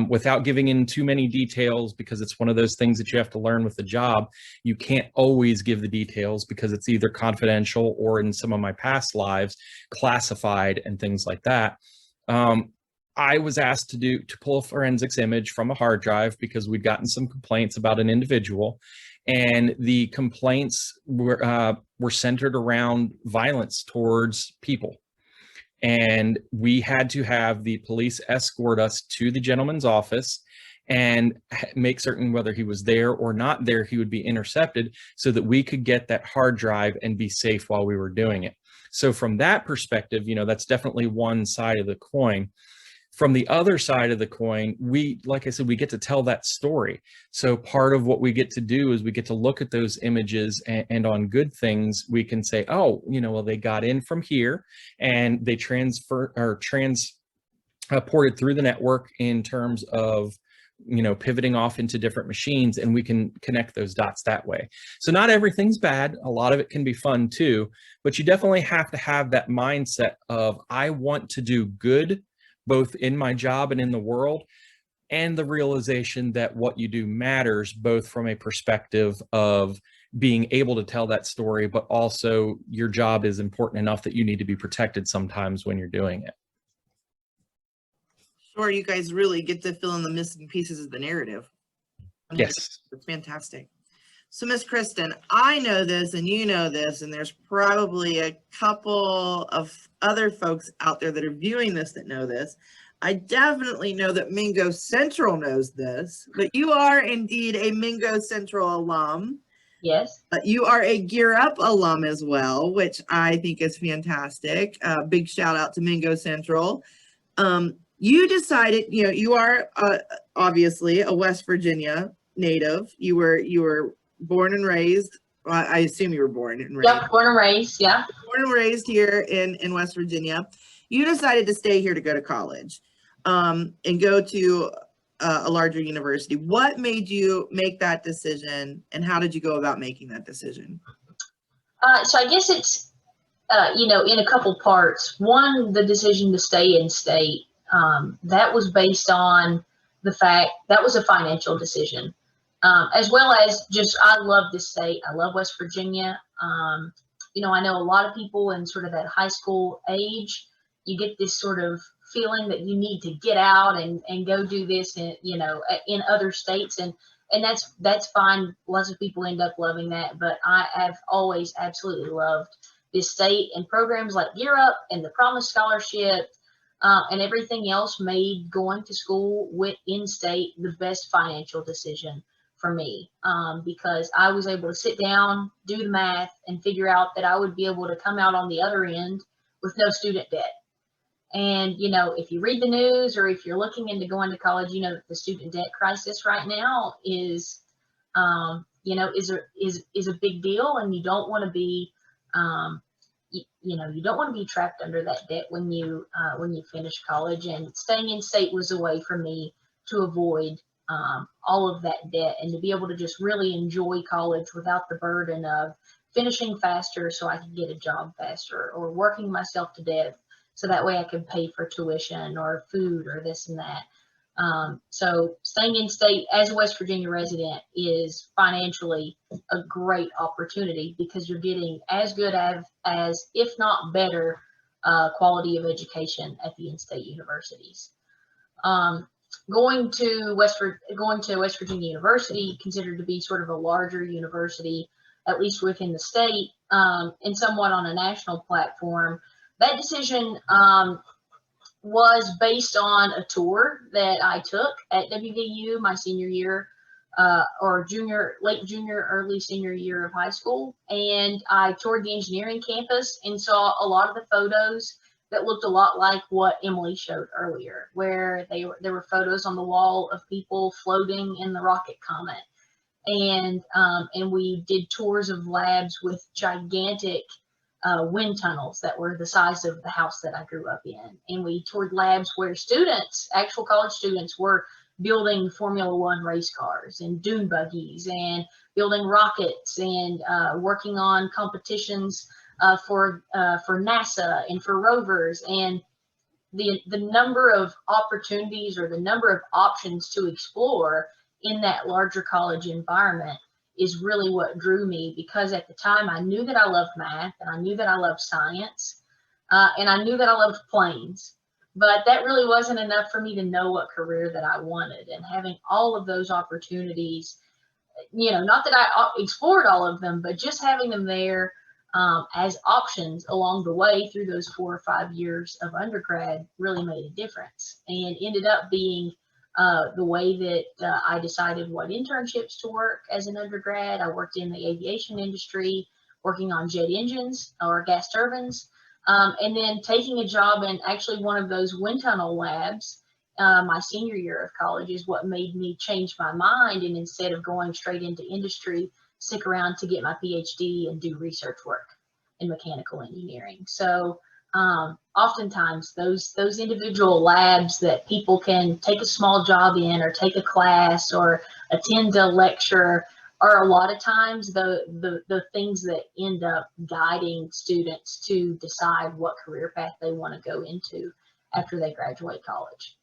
Without giving in too many details, because it's one of those things that you have to learn with the job. You can't always give the details because it's either confidential or, in some of my past lives, classified and things like that. I was asked to pull a forensics image from a hard drive because we'd gotten some complaints about an individual, and the complaints were centered around violence towards people. And we had to have the police escort us to the gentleman's office and make certain whether he was there or not there, he would be intercepted so that we could get that hard drive and be safe while we were doing it. So from that perspective, that's definitely one side of the coin. From the other side of the coin, like I said, we get to tell that story. So part of what we get to do is we get to look at those images, and on good things, we can say, oh, well, they got in from here and they transported through the network in terms of, pivoting off into different machines, and we can connect those dots that way. So not everything's bad. A lot of it can be fun too, but you definitely have to have that mindset of, I want to do good, both in my job and in the world, and the realization that what you do matters, both from a perspective of being able to tell that story, but also your job is important enough that you need to be protected sometimes when you're doing it. Sure, you guys really get to fill in the missing pieces of the narrative. Yes. It's fantastic. So, Miss Kristen, I know this and you know this, and there's probably a couple of other folks out there that are viewing this that know this. I definitely know that Mingo Central knows this, but you are indeed a Mingo Central alum. Yes. You are a Gear Up alum as well, which I think is fantastic. Big shout out to Mingo Central. You decided, you are obviously a West Virginia native. You were born and raised. Well, I assume you were born and raised. Yep, born and raised. Yeah. Born and raised here in West Virginia. You decided to stay here to go to college, and go to a larger university. What made you make that decision, and how did you go about making that decision? So I guess it's, in a couple parts. One, the decision to stay in state, that was based on the fact that was a financial decision, as well as just, I love this state. I love West Virginia. I know a lot of people in sort of that high school age, you get this sort of feeling that you need to get out and go do this in other states, and that's fine. Lots of people end up loving that, but I have always absolutely loved this state, and programs like Gear Up and the Promise Scholarship, and everything else made going to school in state the best financial decision for me, because I was able to sit down, do the math, and figure out that I would be able to come out on the other end with no student debt. And, if you read the news or if you're looking into going to college, the student debt crisis right now is a big deal, and you don't want to be, you don't want to be trapped under that debt when you finish college. And staying in state was a way for me to avoid all of that debt, and to be able to just really enjoy college without the burden of finishing faster so I could get a job faster, or working myself to death so that way I could pay for tuition or food or this and that. So staying in state as a West Virginia resident is financially a great opportunity, because you're getting as good as if not better, quality of education at the in-state universities. Going to West Virginia University, considered to be sort of a larger university, at least within the state, and somewhat on a national platform, that decision was based on a tour that I took at WVU my senior year, or late junior, early senior year of high school. And I toured the engineering campus and saw a lot of the photos that looked a lot like what Emily showed earlier, where there were photos on the wall of people floating in the rocket comet. And we did tours of labs with gigantic wind tunnels that were the size of the house that I grew up in. And we toured labs where students, actual college students, were building Formula One race cars and dune buggies and building rockets and working on competitions for NASA and for rovers. And the number of opportunities or the number of options to explore in that larger college environment is really what drew me, because at the time I knew that I loved math and I knew that I loved science and I knew that I loved planes, but that really wasn't enough for me to know what career that I wanted. And having all of those opportunities, you know, not that I explored all of them, but just having them there as options along the way through those 4 or 5 years of undergrad really made a difference, and ended up being the way that I decided what internships to work as an undergrad. I worked in the aviation industry, working on jet engines or gas turbines, and then taking a job in actually one of those wind tunnel labs my senior year of college is what made me change my mind, and instead of going straight into industry, stick around to get my PhD and do research work in mechanical engineering. So oftentimes those individual labs that people can take a small job in or take a class or attend a lecture are a lot of times the things that end up guiding students to decide what career path they want to go into after they graduate college.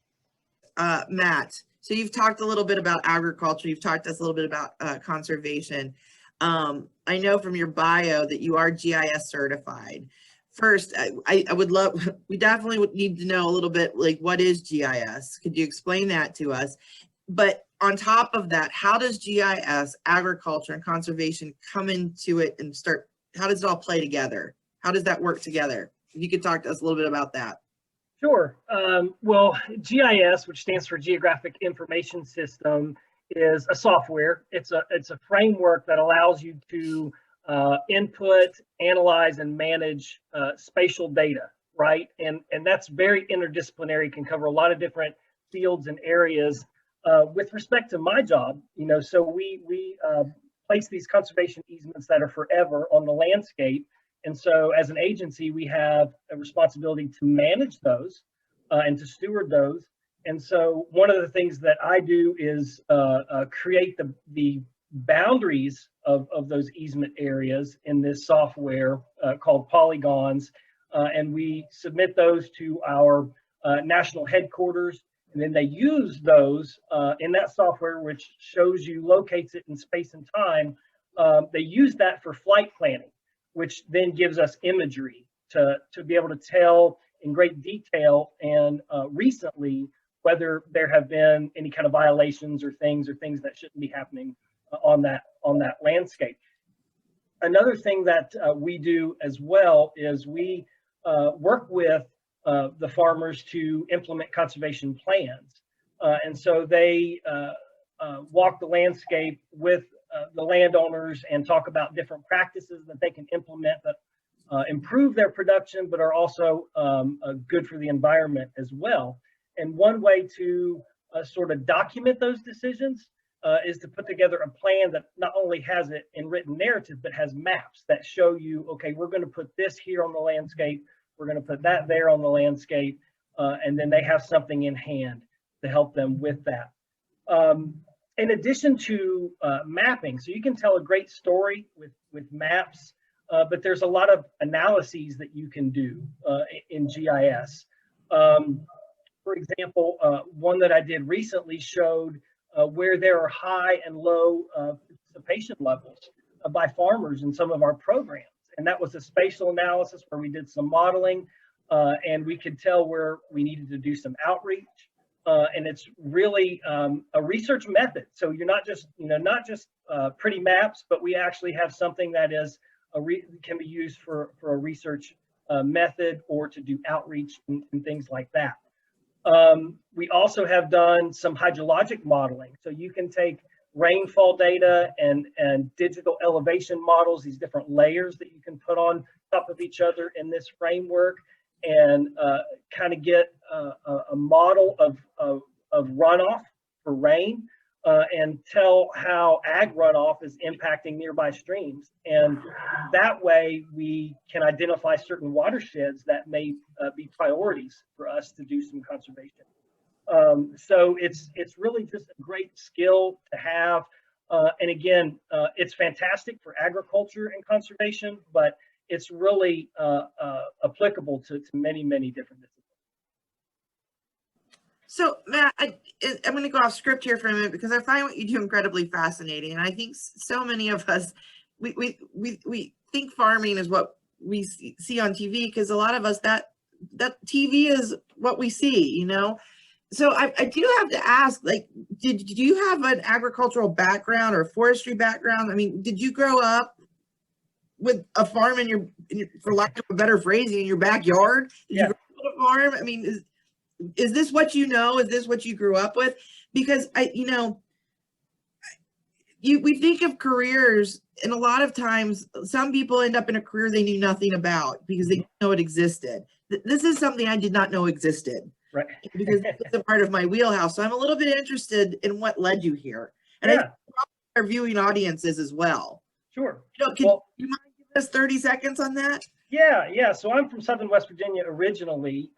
Matt, so you've talked a little bit about agriculture. You've talked to us a little bit about conservation. I know from your bio that you are GIS certified. First, I would love, we definitely would need to know a little bit, like, what is GIS? Could you explain that to us? But on top of that, how does GIS, agriculture, and conservation come into it and start, how does it all play together? How does that work together? If you could talk to us a little bit about that. Sure. Well, GIS, which stands for Geographic Information System, is a software. It's a framework that allows you to input, analyze, and manage spatial data, right? And that's very interdisciplinary, can cover a lot of different fields and areas. With respect to my job, you know, so we place these conservation easements that are forever on the landscape. And so as an agency, we have a responsibility to manage those and to steward those. And so one of the things that I do is create the boundaries of those easement areas in this software called polygons. And we submit those to our national headquarters. And then they use those in that software, which shows you, locates it in space and time. They use that for flight planning, which then gives us imagery to be able to tell in great detail and recently whether there have been any kind of violations or things that shouldn't be happening on that landscape. Another thing that we do as well is we work with the farmers to implement conservation plans. And so they walk the landscape with the landowners and talk about different practices that they can implement that improve their production, but are also good for the environment as well. And one way to sort of document those decisions is to put together a plan that not only has it in written narrative, but has maps that show you, okay, we're going to put this here on the landscape, we're going to put that there on the landscape, and then they have something in hand to help them with that. In addition to mapping, so you can tell a great story with maps, but there's a lot of analyses that you can do in GIS. For example, one that I did recently showed where there are high and low participation levels by farmers in some of our programs. And that was a spatial analysis where we did some modeling and we could tell where we needed to do some outreach. And it's really a research method. So you're not just, not just pretty maps, but we actually have something that is can be used for a research method or to do outreach and things like that. We also have done some hydrologic modeling. So you can take rainfall data and digital elevation models, these different layers that you can put on top of each other in this framework, and kind of get a model of runoff for rain and tell how ag runoff is impacting nearby streams. And that way we can identify certain watersheds that may be priorities for us to do some conservation. So it's really just a great skill to have. And again, it's fantastic for agriculture and conservation, but it's really applicable to many, many different disciplines. So Matt, I'm going to go off script here for a minute because I find what you do incredibly fascinating. And I think so many of us, we think farming is what we see on TV, because a lot of us, that TV is what we see, you know? So I do have to ask, like, did you have an agricultural background or a forestry background? I mean, did you grow up with a farm in your for lack of a better phrasing, in your backyard? Did you grow up with a farm? I mean, is this what you know? Is this what you grew up with? Because we think of careers, and a lot of times some people end up in a career they knew nothing about because they didn't know it existed. This is something I did not know existed. Right. Because it's a part of my wheelhouse. So I'm a little bit interested in what led you here. And I think our viewing audiences as well. Sure. Can you mind giving us 30 seconds on that? Yeah. So I'm from Southern West Virginia originally.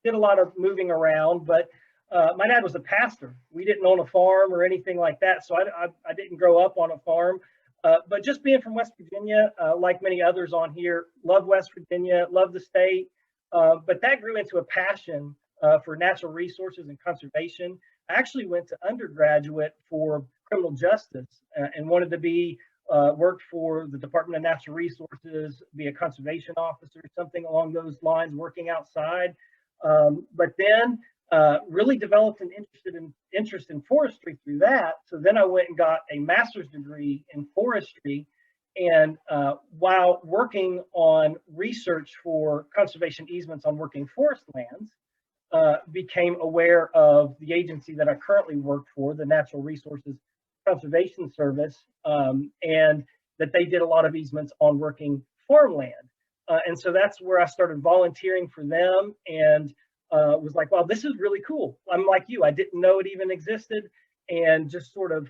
Did a lot of moving around, but my dad was a pastor. We didn't own a farm or anything like that, so I didn't grow up on a farm. But just being from West Virginia, like many others on here, love West Virginia, love the state. But that grew into a passion for natural resources and conservation. I actually went to undergraduate for criminal justice and wanted to be worked for the Department of Natural Resources, be a conservation officer, something along those lines, working outside. But then really developed an interest in forestry through that. So then I went and got a master's degree in forestry. And while working on research for conservation easements on working forest lands, became aware of the agency that I currently work for, the Natural Resources Conservation Service, and that they did a lot of easements on working farmland. And so that's where I started volunteering for them, and was like, wow, this is really cool. I'm like you, I didn't know it even existed, and just sort of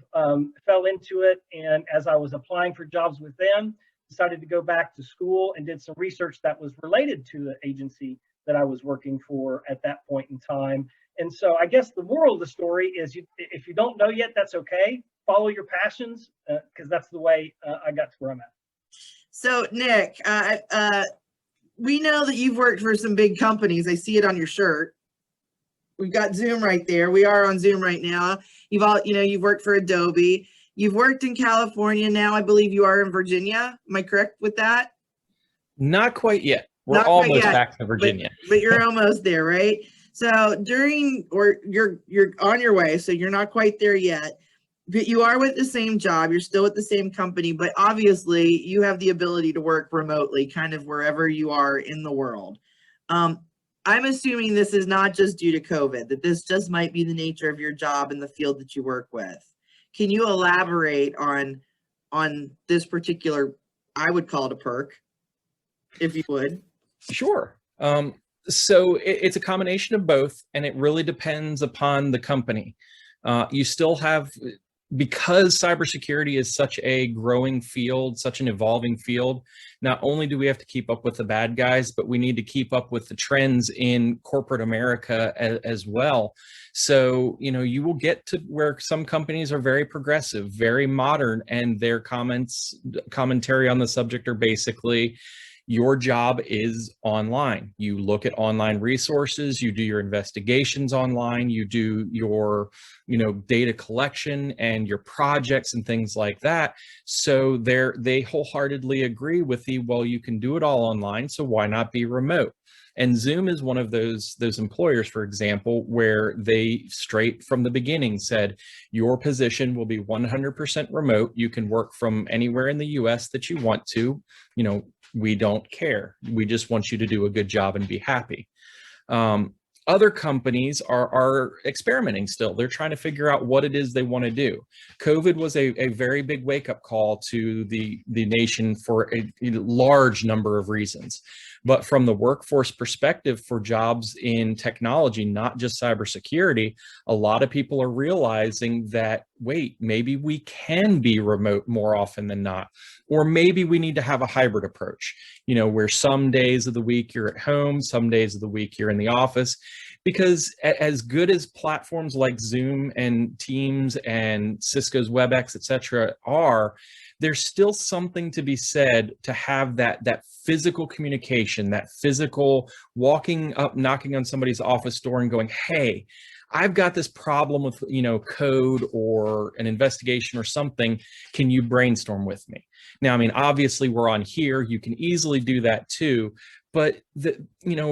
fell into it. And as I was applying for jobs with them, decided to go back to school and did some research that was related to the agency that I was working for at that point in time. And so I guess the moral of the story is, if you don't know yet, that's okay. Follow your passions, because that's the way I got to where I'm at. So Nick, we know that you've worked for some big companies. I see it on your shirt. We've got Zoom right there. We are on Zoom right now. You've worked for Adobe. You've worked in California. Now I believe you are in Virginia. Am I correct with that? Not quite yet. We're almost back to Virginia. But you're almost there, right? So you're on your way, so you're not quite there yet. But you are with the same job. You're still with the same company, but obviously you have the ability to work remotely, kind of wherever you are in the world. I'm assuming this is not just due to COVID, that this just might be the nature of your job in the field that you work with. Can you elaborate on this particular, I would call it a perk, if you would? Sure. So it's a combination of both, and it really depends upon the company. You still have, because cybersecurity is such a growing field, such an evolving field, not only do we have to keep up with the bad guys, but we need to keep up with the trends in corporate America as well. So, you will get to where some companies are very progressive, very modern, and their commentary on the subject are basically, your job is online. You look at online resources, you do your investigations online, you do your, data collection and your projects and things like that. So they wholeheartedly agree with well, you can do it all online, so why not be remote? And Zoom is one of those employers, for example, where they straight from the beginning said, your position will be 100% remote. You can work from anywhere in the US that you want to. We don't care. We just want you to do a good job and be happy. Other companies are experimenting still. They're trying to figure out what it is they want to do. COVID was a very big wake-up call to the nation for a large number of reasons. But from the workforce perspective for jobs in technology, not just cybersecurity, a lot of people are realizing that, wait, maybe we can be remote more often than not, or maybe we need to have a hybrid approach, where some days of the week you're at home, some days of the week you're in the office. Because as good as platforms like Zoom and Teams and Cisco's WebEx, et cetera, are, there's still something to be said to have that physical communication, that physical walking up, knocking on somebody's office door and going, hey, I've got this problem with, code or an investigation or something. Can you brainstorm with me? Now, I mean, obviously we're on here. You can easily do that too. But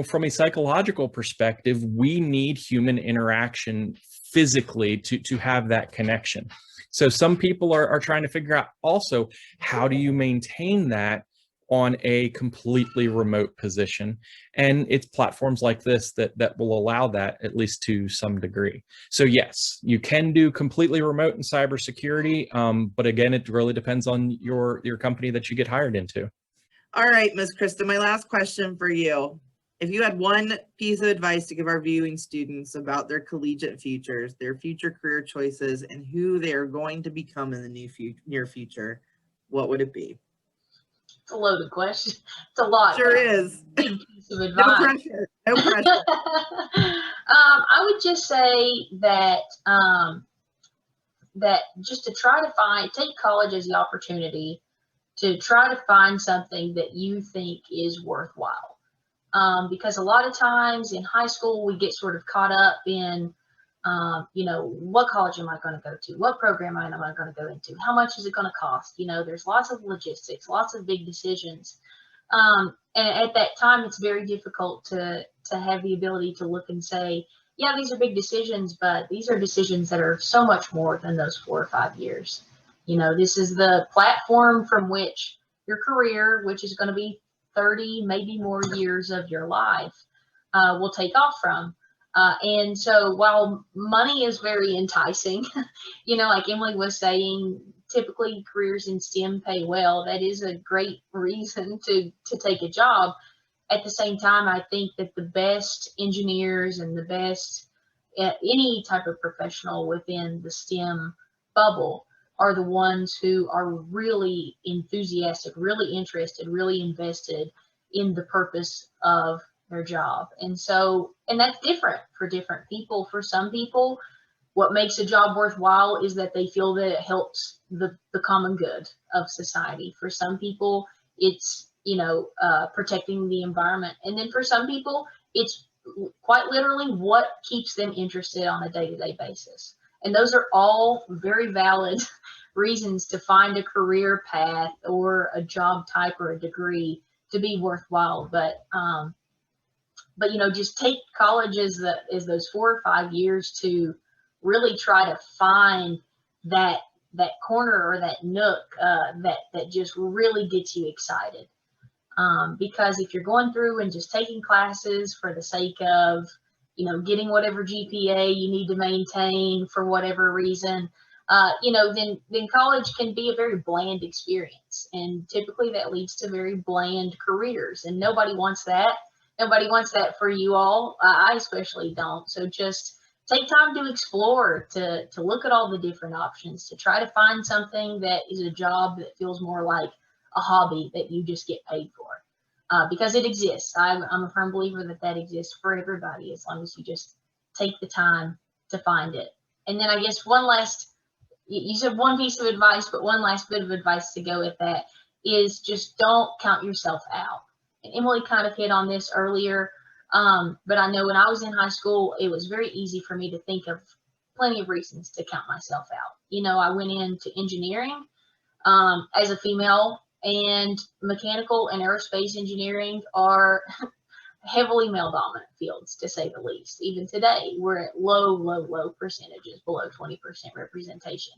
from a psychological perspective, we need human interaction physically to have that connection. So some people are trying to figure out also, how do you maintain that on a completely remote position? And it's platforms like this that will allow that, at least to some degree. So yes, you can do completely remote in cybersecurity, but again, it really depends on your company that you get hired into. All right, Ms. Krista, my last question for you. If you had one piece of advice to give our viewing students about their collegiate futures, their future career choices, and who they are going to become in the near future, what would it be? It's a loaded question. It's a lot. Sure is. Big piece of advice. No pressure. No pressure. I would just say that that just to try to take college as the opportunity to try to find something that you think is worthwhile. Because a lot of times in high school, we get sort of caught up in, what college am I going to go to? What program am I going to go into? How much is it going to cost? There's lots of logistics, lots of big decisions. And at that time, it's very difficult to have the ability to look and say, yeah, these are big decisions, but these are decisions that are so much more than those 4 or 5 years. This is the platform from which your career, which is going to be 30, maybe more years of your life, will take off from. And so while money is very enticing, like Emily was saying, typically careers in STEM pay well. That is a great reason to take a job. At the same time, I think that the best engineers and the best any type of professional within the STEM bubble are the ones who are really enthusiastic, really interested, really invested in the purpose of their job. And that's different for different people. For some people, what makes a job worthwhile is that they feel that it helps the common good of society. For some people, it's, protecting the environment. And then for some people, it's quite literally what keeps them interested on a day-to-day basis. And those are all very valid reasons to find a career path or a job type or a degree to be worthwhile. But just take college as those 4 or 5 years to really try to find that corner or that nook that just really gets you excited. Because if you're going through and just taking classes for the sake of, getting whatever GPA you need to maintain for whatever reason, then college can be a very bland experience. And typically that leads to very bland careers. And nobody wants that. Nobody wants that for you all. I especially don't. So just take time to explore, to look at all the different options, to try to find something that is a job that feels more like a hobby that you just get paid for. Because it exists. I'm a firm believer that exists for everybody as long as you just take the time to find it. And then I guess you said one piece of advice, but one last bit of advice to go with that is just don't count yourself out. And Emily kind of hit on this earlier, but I know when I was in high school, it was very easy for me to think of plenty of reasons to count myself out. I went into engineering as a female, and mechanical and aerospace engineering are heavily male dominant fields, to say the least. Even today, we're at low percentages, below 20% representation.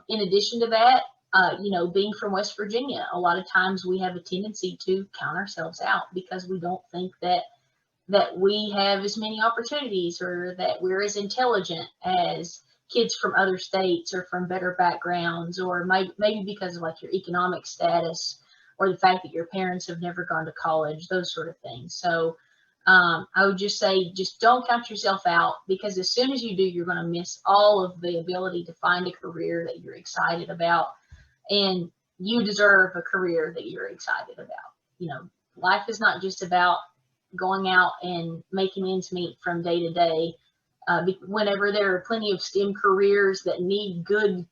In addition to that, being from West Virginia, a lot of times we have a tendency to count ourselves out because we don't think that we have as many opportunities or that we're as intelligent as kids from other states or from better backgrounds, or maybe because of like your economic status or the fact that your parents have never gone to college, those sort of things. So I would just say, just don't count yourself out, because as soon as you do, you're going to miss all of the ability to find a career that you're excited about. And you deserve a career that you're excited about. You know, life is not just about going out and making ends meet from day to day. Whenever there are plenty of STEM careers that need good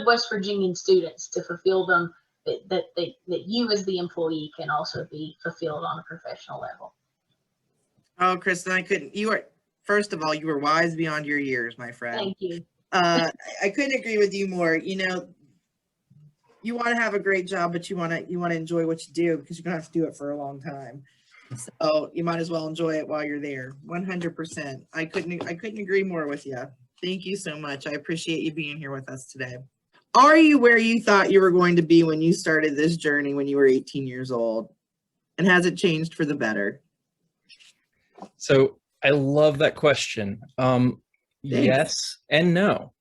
West Virginian students to fulfill them, that you as the employee can also be fulfilled on a professional level. Oh, Kristen, first of all, you were wise beyond your years, my friend. Thank you. I couldn't agree with you more. You know, you want to have a great job, but you want to enjoy what you do, because you're going to have to do it for a long time. So you might as well enjoy it while you're there. 100%. I couldn't agree more with you. Thank you so much. I appreciate you being here with us today. Are you where you thought you were going to be when you started this journey when you were 18 years old? And has it changed for the better? So I love that question. Yes and no.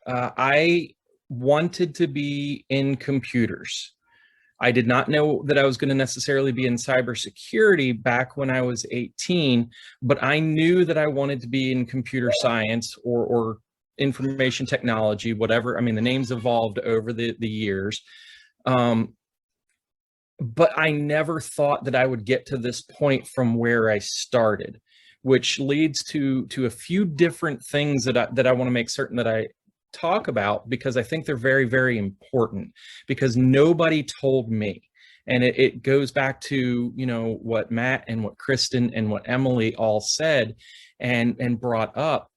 I wanted to be in computers. I did not know that I was going to necessarily be in cybersecurity back when I was 18, but I knew that I wanted to be in computer science or information technology, whatever. I mean, the names evolved over the years. But I never thought that I would get to this point from where I started, which leads to a few different things that I want to make certain that I talk about, because I think they're very, very important, because nobody told me. And it goes back to, you know, what Matt and what Kristen and what Emily all said and brought up.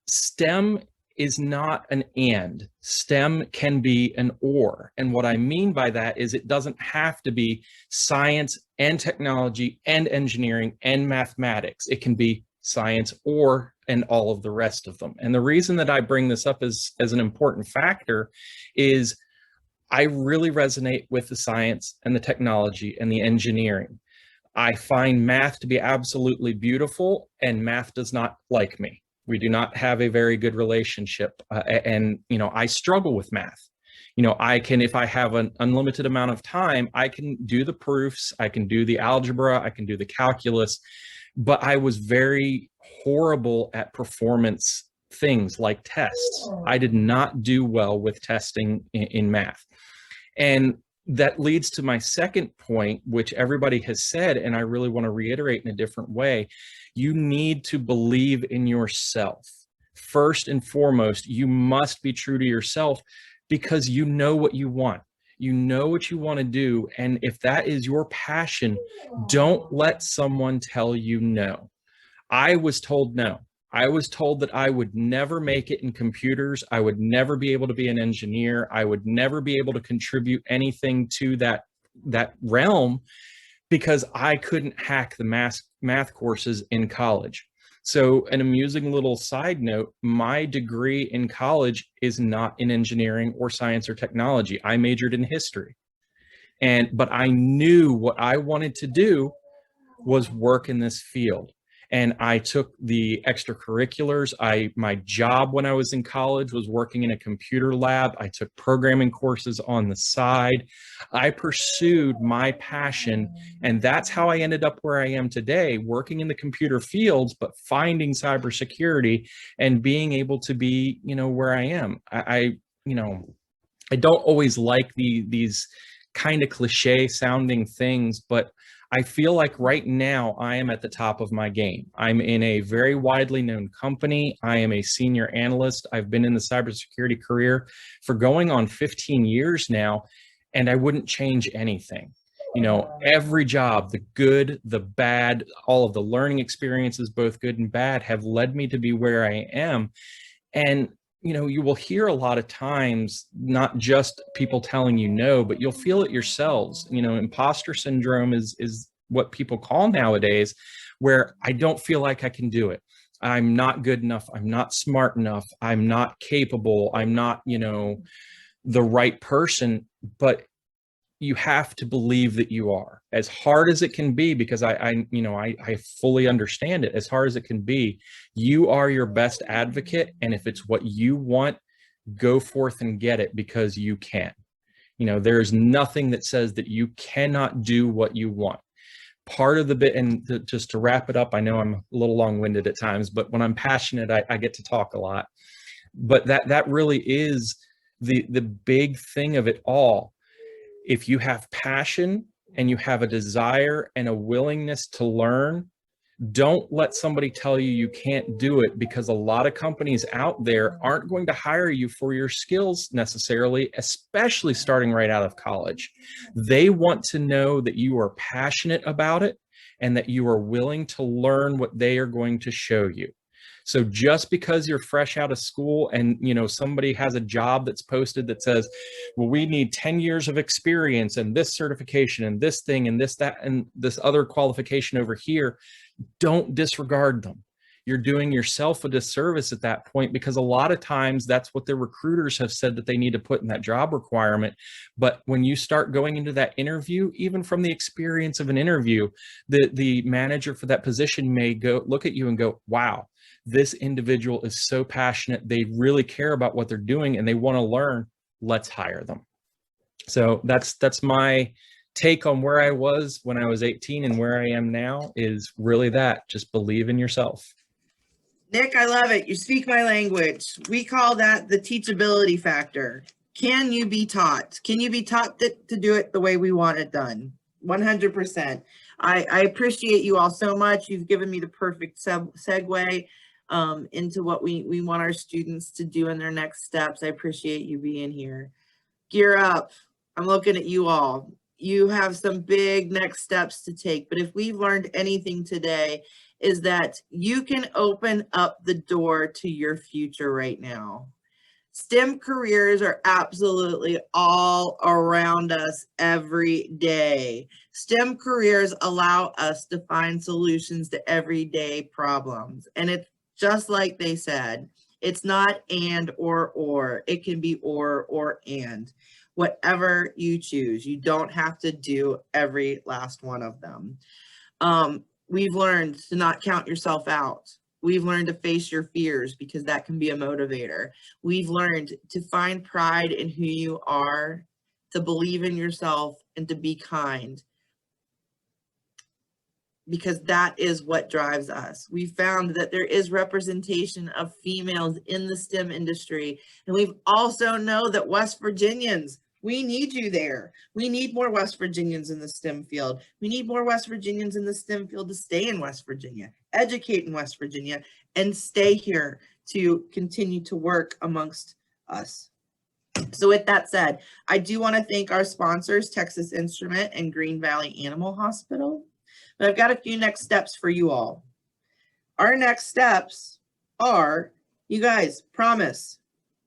STEM is not an and. STEM can be an or. And what I mean by that is it doesn't have to be science and technology and engineering and mathematics. It can be science and all of the rest of them. And the reason that I bring this up as an important factor is I really resonate with the science and the technology and the engineering. I find math to be absolutely beautiful, and math does not like me. We do not have a very good relationship. And, you know, I struggle with math. You know, if I have an unlimited amount of time, I can do the proofs, I can do the algebra, I can do the calculus, but I was very horrible at performance things like tests. I did not do well with testing in math. And that leads to my second point, which everybody has said, and I really want to reiterate in a different way. You need to believe in yourself. First and foremost, you must be true to yourself, because you know what you want. You know what you want to do. And if that is your passion, don't let someone tell you no. I was told no. I was told that I would never make it in computers. I would never be able to be an engineer. I would never be able to contribute anything to that realm, because I couldn't hack the math courses in college. So an amusing little side note, my degree in college is not in engineering or science or technology. I majored in history. But I knew what I wanted to do was work in this field. And I took the extracurriculars. My job when I was in college was working in a computer lab. I took programming courses on the side. I pursued my passion, and that's how I ended up where I am today, working in the computer fields, but finding cybersecurity and being able to be, you know, where I am. I don't always like these kind of cliche sounding things, but I feel like right now I am at the top of my game. I'm in a very widely known company. I am a senior analyst. I've been in the cybersecurity career for going on 15 years now, and I wouldn't change anything. You know, every job, the good, the bad, all of the learning experiences, both good and bad, have led me to be where I am. And you know, you will hear a lot of times, not just people telling you no, but you'll feel it yourselves. You know, imposter syndrome is what people call nowadays, where I don't feel like I can do it. I'm not good enough. I'm not smart enough. I'm not capable. I'm not, you know, the right person. But you have to believe that you are, as hard as it can be, because I fully understand it. As hard as it can be, you are your best advocate. And if it's what you want, go forth and get it, because you can. You know, there is nothing that says that you cannot do what you want. Part of the bit, and just to wrap it up, I know I'm a little long-winded at times, but when I'm passionate, I get to talk a lot. But that really is the big thing of it all. If you have passion and you have a desire and a willingness to learn, don't let somebody tell you you can't do it, because a lot of companies out there aren't going to hire you for your skills necessarily, especially starting right out of college. They want to know that you are passionate about it and that you are willing to learn what they are going to show you. So just because you're fresh out of school and, you know, somebody has a job that's posted that says, well, we need 10 years of experience and this certification and this thing and this, that, and this other qualification over here, don't disregard them. You're doing yourself a disservice at that point, because a lot of times that's what their recruiters have said that they need to put in that job requirement. But when you start going into that interview, even from the experience of an interview, the manager for that position may go look at you and go, wow, this individual is so passionate. They really care about what they're doing and they want to learn. Let's hire them. So that's my take on where I was when I was 18 and where I am now, is really that. Just believe in yourself. Nick, I love it. You speak my language. We call that the teachability factor. Can you be taught? Can you be taught to do it the way we want it done? 100%. I appreciate you all so much. You've given me the perfect segue into what we want our students to do in their next steps. I appreciate you being here. Gear up. I'm looking at you all. You have some big next steps to take, but if we've learned anything today, is that you can open up the door to your future right now. STEM careers are absolutely all around us every day. STEM careers allow us to find solutions to everyday problems. And it's just like they said, it's not and or. It can be or and. Whatever you choose, you don't have to do every last one of them. We've learned to not count yourself out. We've learned to face your fears, because that can be a motivator. We've learned to find pride in who you are, to believe in yourself, and to be kind, because that is what drives us. We found that there is representation of females in the STEM industry, and we've also know that West Virginians, we need you there. We need more West Virginians in the STEM field. We need more West Virginians in the STEM field to stay in West Virginia, educate in West Virginia, and stay here to continue to work amongst us. So with that said, I do want to thank our sponsors, Texas Instrument and Green Valley Animal Hospital. But I've got a few next steps for you all. Our next steps are, you guys, promise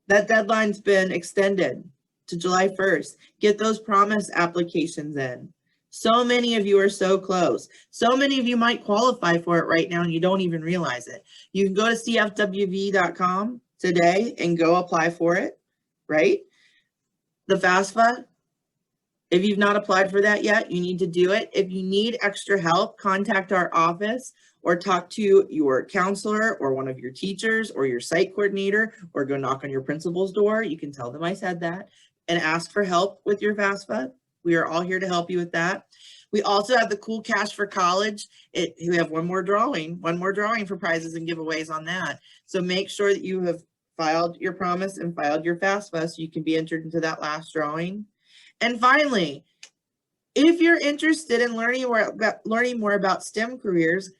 that deadline's been extended to July 1st. Get those promise applications in. So many of you are so close. So many of you might qualify for it right now and you don't even realize it. You can go to cfwv.com today and go apply for it, right? The FAFSA, if you've not applied for that yet, you need to do it. If you need extra help, contact our office or talk to your counselor or one of your teachers or your site coordinator, or go knock on your principal's door. You can tell them I said that, and ask for help with your FAFSA. We are all here to help you with that. We also have the Cool Cash for College. We have one more drawing for prizes and giveaways on that. So make sure that you have filed your promise and filed your FAFSA so you can be entered into that last drawing. And finally, if you're interested in learning more about STEM careers,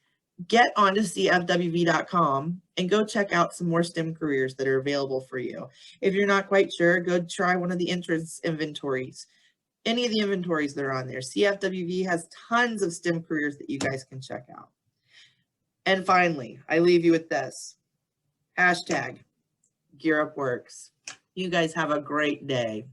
get onto cfwv.com and go check out some more STEM careers that are available for you. If you're not quite sure, go try one of the entrance inventories. Any of the inventories that are on there. CFWV has tons of STEM careers that you guys can check out. And finally, I leave you with this. #GearUpWorks. You guys have a great day.